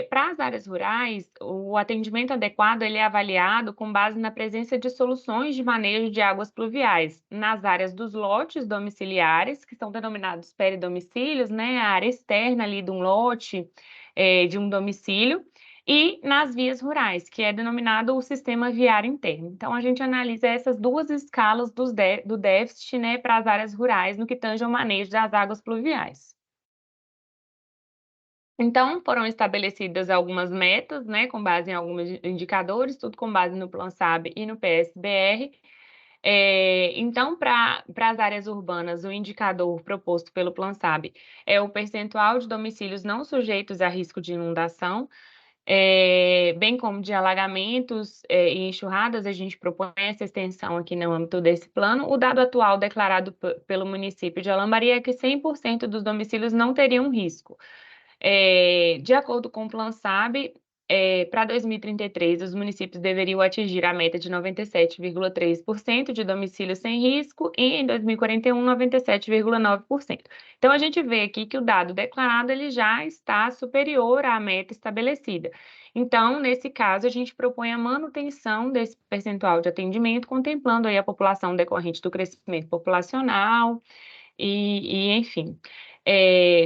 Para as áreas rurais, o atendimento adequado ele é avaliado com base na presença de soluções de manejo de águas pluviais nas áreas dos lotes domiciliares, que são denominados peridomicílios, né, a área externa ali de um lote, de um domicílio, e nas vias rurais, que é denominado o sistema viário interno. Então, a gente analisa essas duas escalas do déficit, né, para as áreas rurais, no que tange ao manejo das águas pluviais. Então, foram estabelecidas algumas metas, né, com base em alguns indicadores, tudo com base no PlanSAB e no PSBR. Então, para as áreas urbanas, o indicador proposto pelo PlanSAB é o percentual de domicílios não sujeitos a risco de inundação, bem como de alagamentos e enxurradas. A gente propõe essa extensão aqui no âmbito desse plano. O dado atual declarado pelo município de Alambari é que 100% dos domicílios não teriam risco. De acordo com o PlanSAB, para 2033, os municípios deveriam atingir a meta de 97,3% de domicílios sem risco e, em 2041, 97,9%. Então, a gente vê aqui que o dado declarado ele já está superior à meta estabelecida. Então, nesse caso, a gente propõe a manutenção desse percentual de atendimento, contemplando aí a população decorrente do crescimento populacional enfim.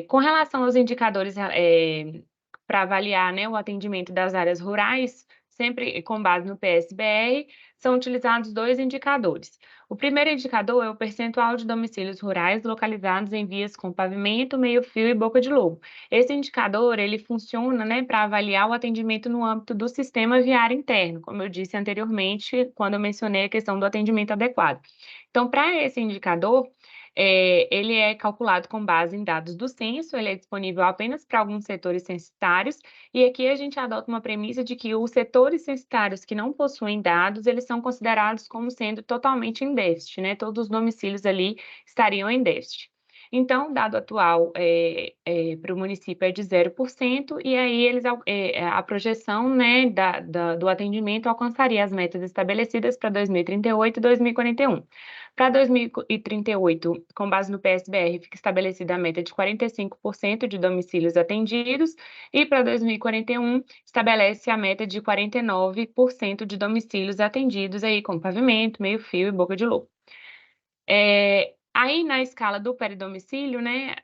Com relação aos indicadores para avaliar, né, o atendimento das áreas rurais, sempre com base no PSBR, são utilizados 2 indicadores. O primeiro indicador é o percentual de domicílios rurais localizados em vias com pavimento, meio-fio e boca de lobo. Esse indicador, ele funciona, né, para avaliar o atendimento no âmbito do sistema viário interno, como eu disse anteriormente, quando eu mencionei a questão do atendimento adequado. Então, para esse indicador, ele é calculado com base em dados do censo, ele é disponível apenas para alguns setores censitários, e aqui a gente adota uma premissa de que os setores censitários que não possuem dados, eles são considerados como sendo totalmente em déficit, né? Todos os domicílios ali estariam em déficit. Então, o dado atual para o município é de 0%, e aí a projeção, né, do atendimento alcançaria as metas estabelecidas para 2038 e 2041. Para 2038, com base no PSBR, fica estabelecida a meta de 45% de domicílios atendidos, e para 2041 estabelece a meta de 49% de domicílios atendidos aí com pavimento, meio-fio e boca de lobo. Aí, na escala do peridomicílio, né,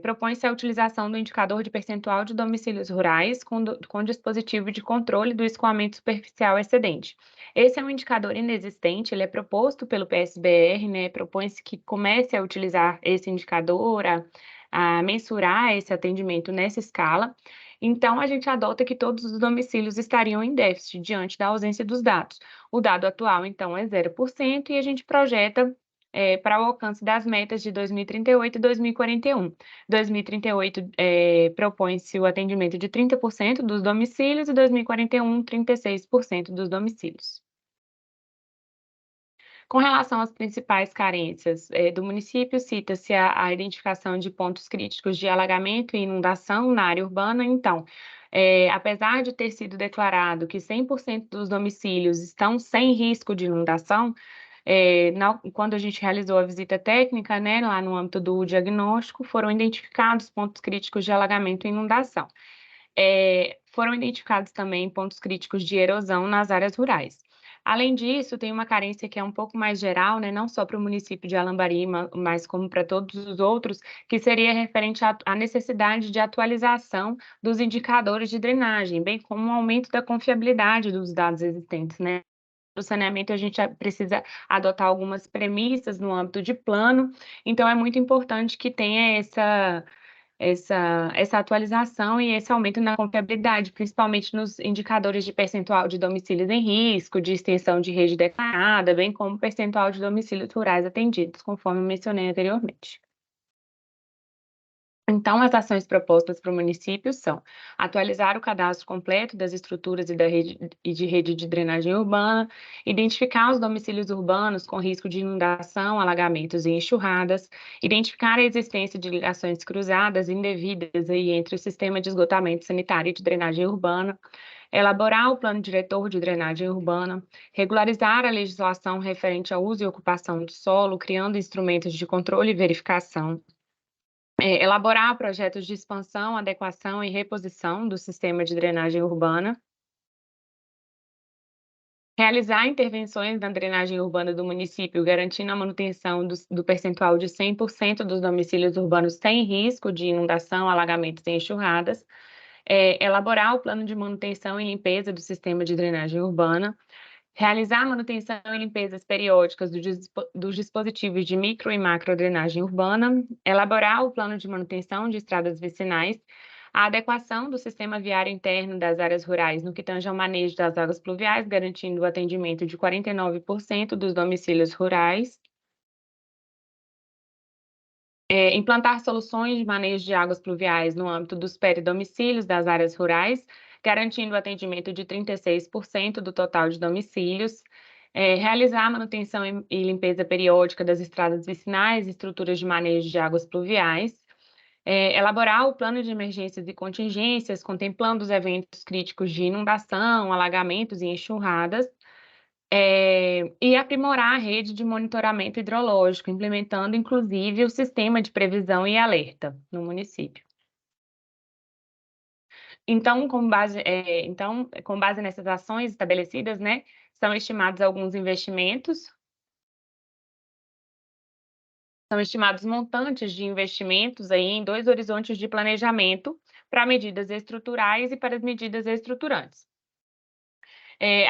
propõe-se a utilização do indicador de percentual de domicílios rurais com dispositivo de controle do escoamento superficial excedente. Esse é um indicador inexistente, ele é proposto pelo PSBR, né, propõe-se que comece a utilizar esse indicador, a mensurar esse atendimento nessa escala. Então, a gente adota que todos os domicílios estariam em déficit diante da ausência dos dados. O dado atual, então, é 0%, e a gente projeta para o alcance das metas de 2038 e 2041. 2038 propõe-se o atendimento de 30% dos domicílios e 2041, 36% dos domicílios. Com relação às principais carências do município, cita-se a identificação de pontos críticos de alagamento e inundação na área urbana. Então, apesar de ter sido declarado que 100% dos domicílios estão sem risco de inundação, quando a gente realizou a visita técnica, né, lá no âmbito do diagnóstico, foram identificados pontos críticos de alagamento e inundação. Foram identificados também pontos críticos de erosão nas áreas rurais. Além disso, tem uma carência que é um pouco mais geral, né, não só para o município de Alambari, mas como para todos os outros, que seria referente à necessidade de atualização dos indicadores de drenagem, bem como o aumento da confiabilidade dos dados existentes, né? Do saneamento, a gente precisa adotar algumas premissas no âmbito de plano, então é muito importante que tenha essa atualização e esse aumento na confiabilidade, principalmente nos indicadores de percentual de domicílios em risco, de extensão de rede declarada, bem como percentual de domicílios rurais atendidos, conforme eu mencionei anteriormente. Então, as ações propostas para o município são atualizar o cadastro completo das estruturas e de rede de drenagem urbana, identificar os domicílios urbanos com risco de inundação, alagamentos e enxurradas, identificar a existência de ligações cruzadas indevidas aí entre o sistema de esgotamento sanitário e de drenagem urbana, elaborar o plano diretor de drenagem urbana, regularizar a legislação referente ao uso e ocupação do solo, criando instrumentos de controle e verificação, elaborar projetos de expansão, adequação e reposição do sistema de drenagem urbana, realizar intervenções na drenagem urbana do município, garantindo a manutenção do percentual de 100% dos domicílios urbanos sem risco de inundação, alagamentos e enxurradas, elaborar o plano de manutenção e limpeza do sistema de drenagem urbana, realizar manutenção e limpezas periódicas dos dispositivos de micro e macro drenagem urbana, elaborar o plano de manutenção de estradas vicinais, a adequação do sistema viário interno das áreas rurais no que tange ao manejo das águas pluviais, garantindo o atendimento de 49% dos domicílios rurais, implantar soluções de manejo de águas pluviais no âmbito dos peridomicílios das áreas rurais, garantindo o atendimento de 36% do total de domicílios, realizar a manutenção e limpeza periódica das estradas vicinais e estruturas de manejo de águas pluviais, elaborar o plano de emergências e contingências, contemplando os eventos críticos de inundação, alagamentos e enxurradas, e aprimorar a rede de monitoramento hidrológico, implementando, inclusive, o sistema de previsão e alerta no município. Então, com base nessas ações estabelecidas, né, são estimados alguns investimentos, são estimados montantes de investimentos aí em 2 horizontes de planejamento para medidas estruturais e para as medidas estruturantes.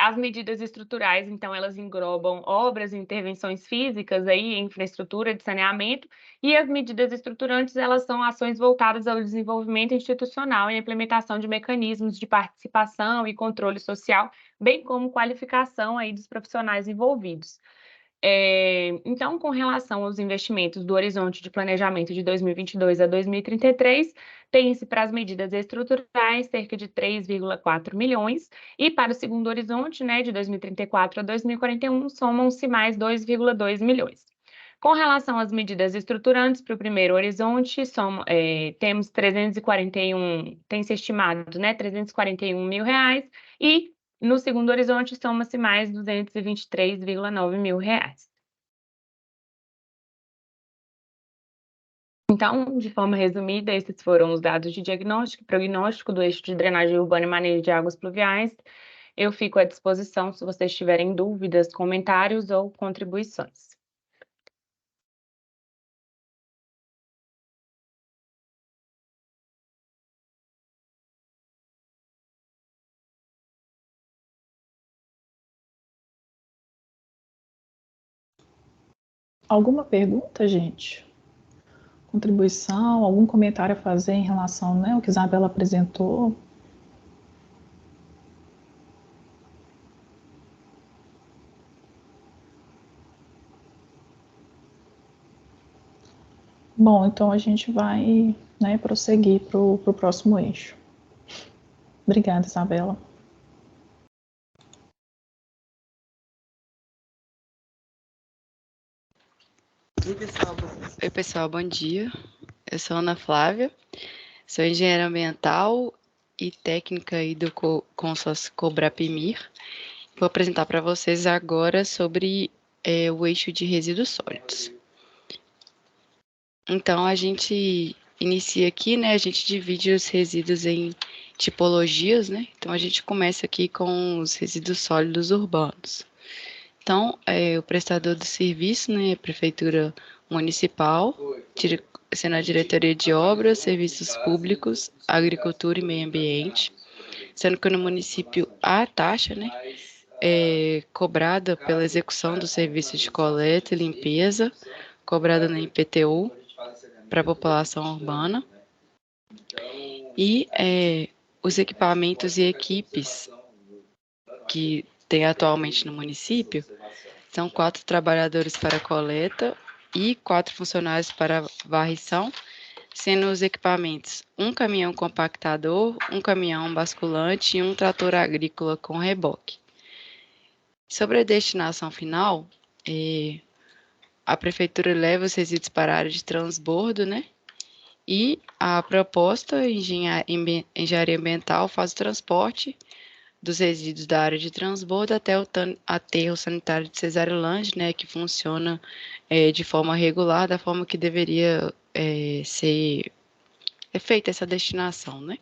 As medidas estruturais, então, elas englobam obras e intervenções físicas aí, infraestrutura de saneamento, e as medidas estruturantes, elas são ações voltadas ao desenvolvimento institucional e à implementação de mecanismos de participação e controle social, bem como qualificação aí dos profissionais envolvidos. Então, com relação aos investimentos do horizonte de planejamento de 2022 a 2033, tem-se para as medidas estruturais cerca de 3,4 milhões, e para o segundo horizonte, né, de 2034 a 2041, somam-se mais 2,2 milhões. Com relação às medidas estruturantes, para o primeiro horizonte, temos 341, tem-se estimado, né, 341 mil reais, e no segundo horizonte, soma-se mais 223,9 mil reais. Então, de forma resumida, esses foram os dados de diagnóstico e prognóstico do eixo de drenagem urbana e manejo de águas pluviais. Eu fico à disposição se vocês tiverem dúvidas, comentários ou contribuições. Alguma pergunta, gente? Contribuição, algum comentário a fazer em relação, né, ao que Isabela apresentou? Bom, então a gente vai, né, prosseguir para o próximo eixo. Obrigada, Isabela. Oi, pessoal, bom dia. Eu sou Ana Flávia, sou engenheira ambiental e técnica aí do consórcio Cobrapimir. Vou apresentar para vocês agora sobre o eixo de resíduos sólidos. Então, a gente inicia aqui, né, a gente divide os resíduos em tipologias, né? Então, a gente começa aqui com os resíduos sólidos urbanos. Então, o prestador do serviço, né, a Prefeitura Municipal, sendo a Diretoria de Obras, Serviços Públicos, Agricultura e Meio Ambiente, sendo que no município há taxa, né, cobrada pela execução do serviço de coleta e limpeza, cobrada na IPTU para a população urbana. E os equipamentos e equipes que tem atualmente no município são 4 trabalhadores para coleta e 4 funcionários para varrição, sendo os equipamentos um caminhão compactador, um caminhão basculante e um trator agrícola com reboque. Sobre a destinação final, a prefeitura leva os resíduos para a área de transbordo, né? E a proposta, engenharia ambiental, faz o transporte dos resíduos da área de transbordo até o aterro sanitário de Cesarelange, né, que funciona de forma regular, da forma que deveria ser feita essa destinação, né?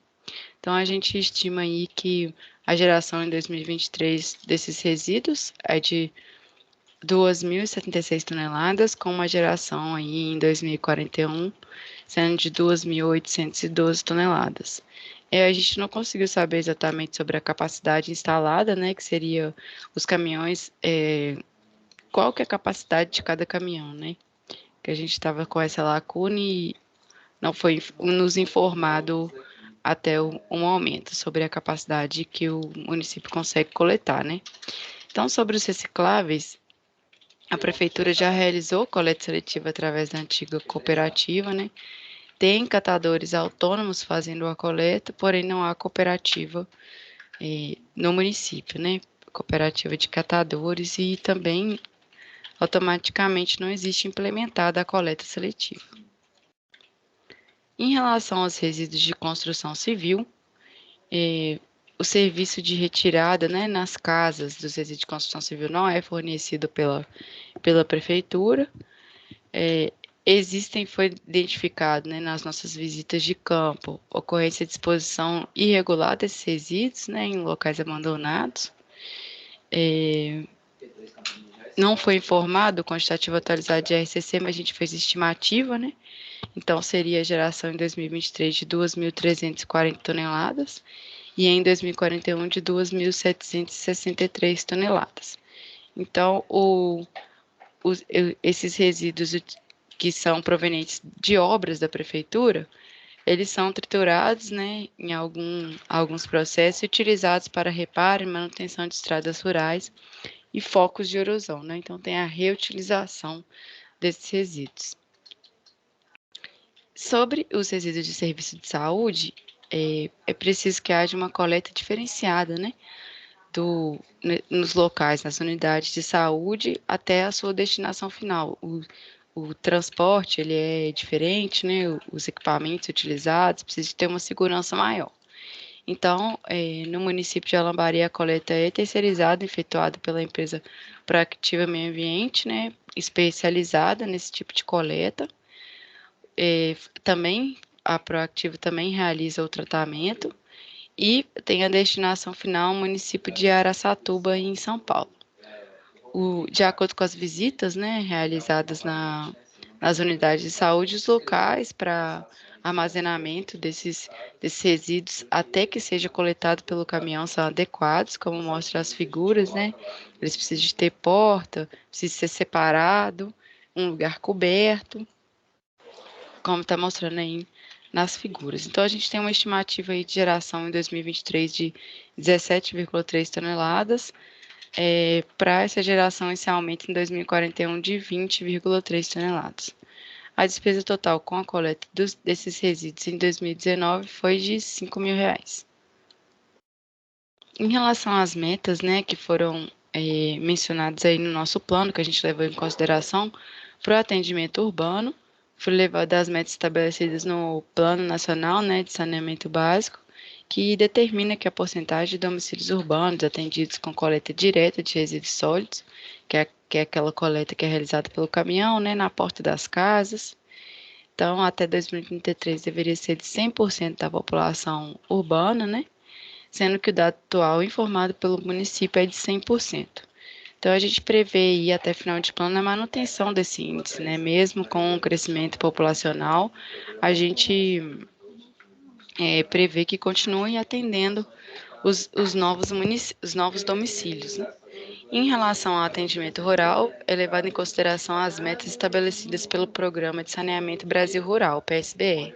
Então, a gente estima aí que a geração em 2023 desses resíduos é de 2.076 toneladas, com uma geração aí em 2041 sendo de 2.812 toneladas. A gente não conseguiu saber exatamente sobre a capacidade instalada, né, que seria os caminhões, qual que é a capacidade de cada caminhão, né? Que a gente estava com essa lacuna e não foi nos informado até o momento sobre a capacidade que o município consegue coletar, né? Então, sobre os recicláveis, a prefeitura já realizou coleta seletiva através da antiga cooperativa, né? Tem catadores autônomos fazendo a coleta, porém não há cooperativa no município, né? Cooperativa de catadores e também automaticamente não existe implementada a coleta seletiva. Em relação aos resíduos de construção civil, o serviço de retirada, né, nas casas dos resíduos de construção civil não é fornecido pela prefeitura. Foi identificado, né, nas nossas visitas de campo, ocorrência de disposição irregular desses resíduos, né, em locais abandonados. Não foi informado o quantitativo atualizado de RCC, mas a gente fez estimativa, né? Então, seria a geração em 2023 de 2.340 toneladas e em 2041 de 2.763 toneladas. Então, esses resíduos que são provenientes de obras da prefeitura, eles são triturados, né, em alguns processos e utilizados para reparo e manutenção de estradas rurais e focos de erosão, né? Então, tem a reutilização desses resíduos. Sobre os resíduos de serviço de saúde, é preciso que haja uma coleta diferenciada, né, nos locais, nas unidades de saúde, até a sua destinação final. O transporte, ele é diferente, né, os equipamentos utilizados, precisa ter uma segurança maior. Então, no município de Alambari, a coleta é terceirizada, efetuada pela empresa Proactiva Meio Ambiente, né, especializada nesse tipo de coleta. Também, a Proactiva também realiza o tratamento e tem a destinação final ao município de Araçatuba, em São Paulo. De acordo com as visitas, né, realizadas nas unidades de saúde, os locais para armazenamento desses resíduos até que seja coletado pelo caminhão são adequados, como mostram as figuras, né? Eles precisam de ter porta, precisa ser separado, um lugar coberto, como está mostrando aí nas figuras. Então, a gente tem uma estimativa aí de geração em 2023 de 17,3 toneladas, para essa geração esse aumento em 2041 de 20,3 toneladas. A despesa total com a coleta desses resíduos em 2019 foi de R$5.000. Em relação às metas, né, que foram mencionadas aí no nosso plano, que a gente levou em consideração para o atendimento urbano, foi levado às metas estabelecidas no Plano Nacional, né, de Saneamento Básico, que determina que a porcentagem de domicílios urbanos atendidos com coleta direta de resíduos sólidos, que é aquela coleta que é realizada pelo caminhão, né, na porta das casas. Então, até 2033 deveria ser de 100% da população urbana, né, sendo que o dado atual informado pelo município é de 100%. Então, a gente prevê aí até final de plano a manutenção desse índice, né, mesmo com o crescimento populacional, a gente prevê que continue atendendo os novos domicílios, né? Em relação ao atendimento rural, é levado em consideração as metas estabelecidas pelo Programa de Saneamento Brasil Rural, PSBR,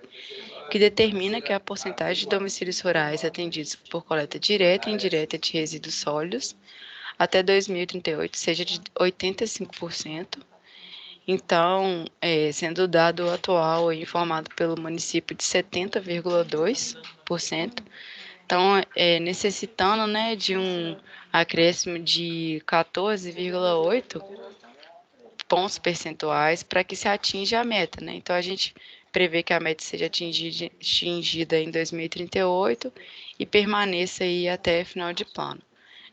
que determina que a porcentagem de domicílios rurais atendidos por coleta direta e indireta de resíduos sólidos até 2038 seja de 85%. Então, sendo o dado atual informado pelo município de 70,2%, então, necessitando, né, de um acréscimo de 14,8 pontos percentuais para que se atinja a meta, né? Então, a gente prevê que a meta seja atingida em 2038 e permaneça aí até final de plano.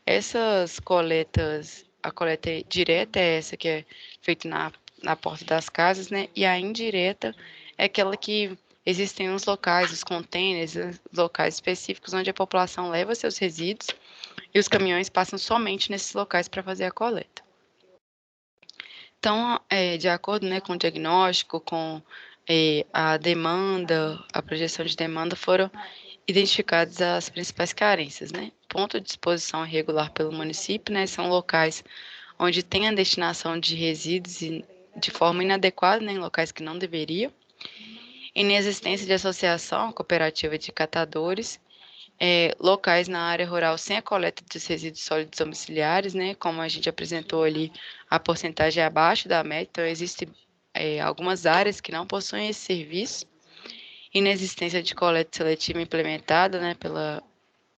Essas coletas, a coleta direta é essa que é feita na porta das casas, né? E a indireta é aquela que existem uns locais, os containers, locais específicos onde a população leva seus resíduos e os caminhões passam somente nesses locais para fazer a coleta. Então, de acordo, né, com o diagnóstico, com a demanda, a projeção de demanda, foram identificadas as principais carências, né? Ponto de disposição irregular pelo município, né? São locais onde tem a destinação de resíduos de forma inadequada, né, em locais que não deveriam. Inexistência de associação cooperativa de catadores, locais na área rural sem a coleta dos resíduos sólidos domiciliares, né? Como a gente apresentou ali, a porcentagem é abaixo da média, então existem algumas áreas que não possuem esse serviço. Inexistência de coleta seletiva implementada, né,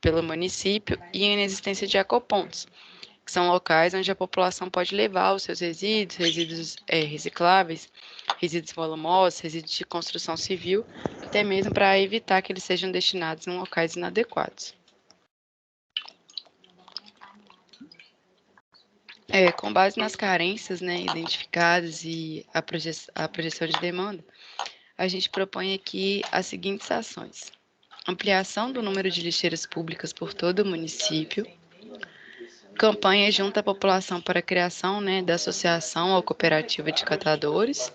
pelo município, e inexistência de ecopontos, que são locais onde a população pode levar os seus resíduos recicláveis, resíduos volumosos, resíduos de construção civil, até mesmo para evitar que eles sejam destinados em locais inadequados. Com base nas carências, né, identificadas e a projeção de demanda, a gente propõe aqui as seguintes ações: ampliação do número de lixeiras públicas por todo o município, campanha junto à população para a criação, né, da associação ou cooperativa de catadores,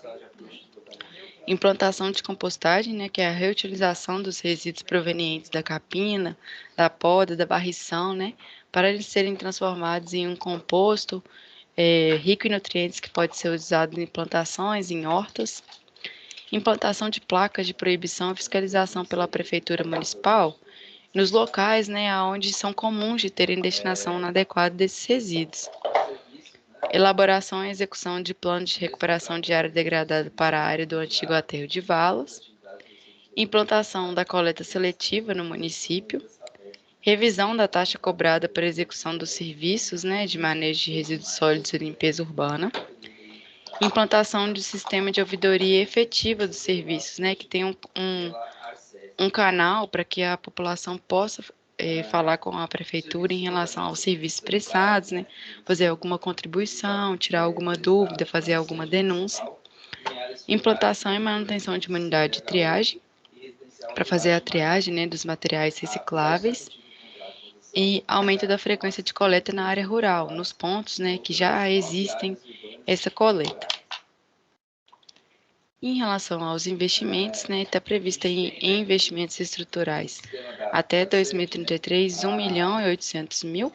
implantação de compostagem, né, que é a reutilização dos resíduos provenientes da capina, da poda, da varrição, né, para eles serem transformados em um composto rico em nutrientes que pode ser usado em plantações, em hortas, implantação de placas de proibição e fiscalização pela Prefeitura Municipal nos locais, né, onde são comuns de terem destinação inadequada desses resíduos. Elaboração e execução de plano de recuperação de área degradada para a área do antigo aterro de valas. Implantação da coleta seletiva no município. Revisão da taxa cobrada para execução dos serviços, né, de manejo de resíduos sólidos e limpeza urbana. Implantação de sistema de ouvidoria efetiva dos serviços, né, que tem um canal para que a população possa falar com a prefeitura em relação aos serviços prestados, né, fazer alguma contribuição, tirar alguma dúvida, fazer alguma denúncia. Implantação e manutenção de uma unidade de triagem, para fazer a triagem, né, dos materiais recicláveis. E aumento da frequência de coleta na área rural, nos pontos, né, que já existem essa coleta. Em relação aos investimentos, né, está prevista em investimentos estruturais até 2033, 1.800.000,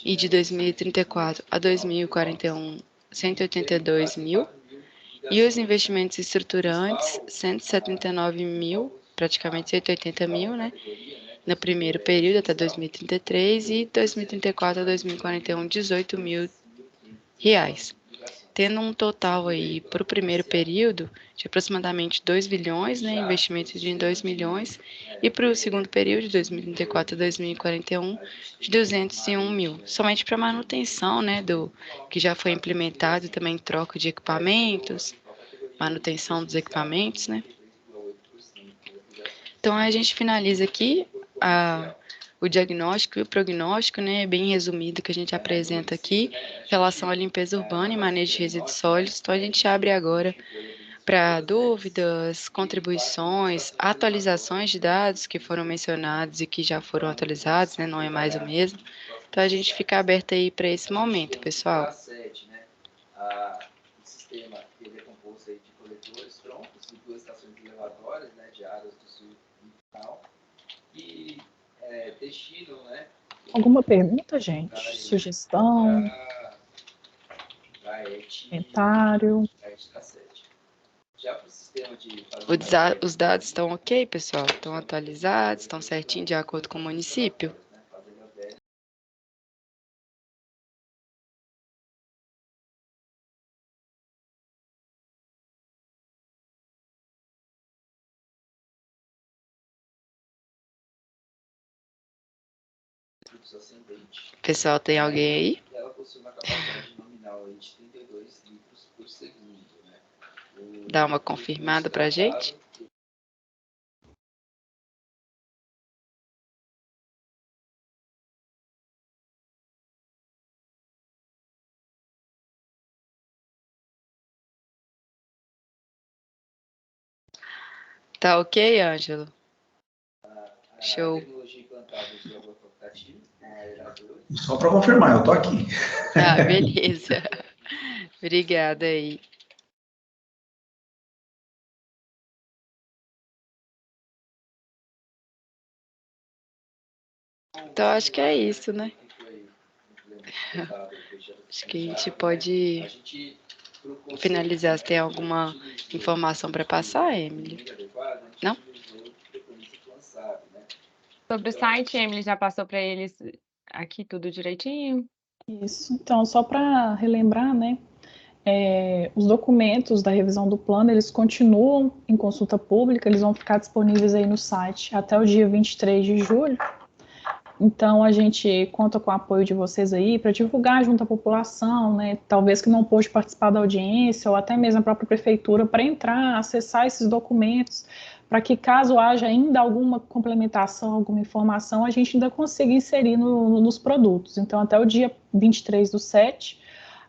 e de 2034 a 2041, 182.000, e os investimentos estruturantes, 179.000, praticamente 180.000, né, no primeiro período até 2033 e 2034 a 2041, 18.000 reais. Tendo um total aí para o primeiro período de aproximadamente 2 bilhões, né, investimentos de 2 milhões, e para o segundo período, de 2034 a 2041, de 201 mil, somente para manutenção, né, do que já foi implementado, também troca de equipamentos, manutenção dos equipamentos, né. Então, a gente finaliza aqui o diagnóstico e o prognóstico, né, bem resumido, que a gente apresenta aqui, em relação à limpeza urbana e manejo de resíduos sólidos. Então, a gente abre agora para dúvidas, contribuições, atualizações de dados que foram mencionados e que já foram atualizados, né, não é mais o mesmo. Então, a gente fica aberto aí para esse momento, pessoal. O sistema ele é composto aí de coletores troncos e 2 estações elevatórias, né, de áreas do sul e tal, e destinam, né? Alguma pergunta, gente? Sugestão? Comentário? Os dados estão ok, pessoal? Estão atualizados, estão certinho de acordo com o município? Pessoal, tem alguém aí? Dá uma confirmada para a gente. Tá ok, Ângelo? Show. Só para confirmar, eu tô aqui. Ah, beleza. Obrigada aí. Então, acho que é isso, né? Acho que a gente pode finalizar. Se tem alguma informação para passar, Emily? Não? Sobre o site, Emily já passou para eles aqui tudo direitinho? Isso. Então, só para relembrar, né? Os documentos da revisão do plano, eles continuam em consulta pública, eles vão ficar disponíveis aí no site até o dia 23 de julho. Então, a gente conta com o apoio de vocês aí para divulgar junto à população, né? Talvez que não pôde participar da audiência, ou até mesmo a própria prefeitura, para entrar, acessar esses documentos, para que caso haja ainda alguma complementação, alguma informação, a gente ainda consiga inserir nos produtos. Então, até o dia 23/7,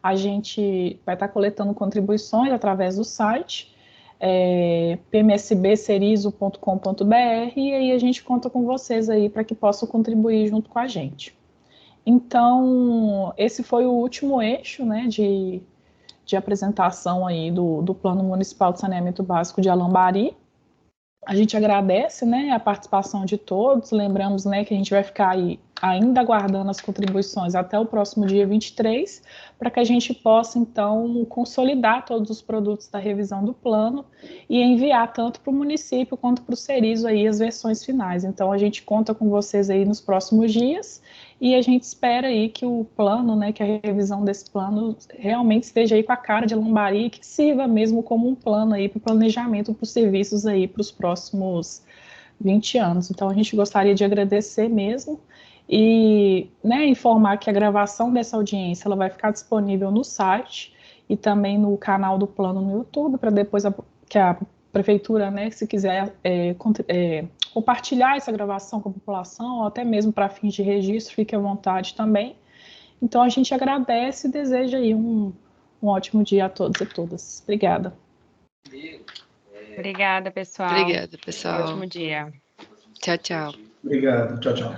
a gente vai estar coletando contribuições através do site, pmsbcerizo.com.br, e aí a gente conta com vocês aí para que possam contribuir junto com a gente. Então, esse foi o último eixo, né, de apresentação aí do Plano Municipal de Saneamento Básico de Alambari. A gente agradece, né, a participação de todos, lembramos, né, que a gente vai ficar aí ainda aguardando as contribuições até o próximo dia 23, para que a gente possa, então, consolidar todos os produtos da revisão do plano e enviar tanto para o município quanto para o Cerizo aí as versões finais. Então, a gente conta com vocês aí nos próximos dias e a gente espera aí que o plano, né, que a revisão desse plano realmente esteja aí com a cara de Alambari, que sirva mesmo como um plano aí para o planejamento para os serviços aí para os próximos 20 anos. Então, a gente gostaria de agradecer mesmo e, né, informar que a gravação dessa audiência ela vai ficar disponível no site e também no canal do plano no YouTube, para depois que a prefeitura, né, se quiser compartilhar essa gravação com a população, ou até mesmo para fins de registro, fique à vontade também. Então, a gente agradece e deseja aí um ótimo dia a todos e todas. Obrigada. Obrigada, pessoal. Obrigada, pessoal. Ótimo dia. Tchau, tchau. Obrigado. Tchau, tchau.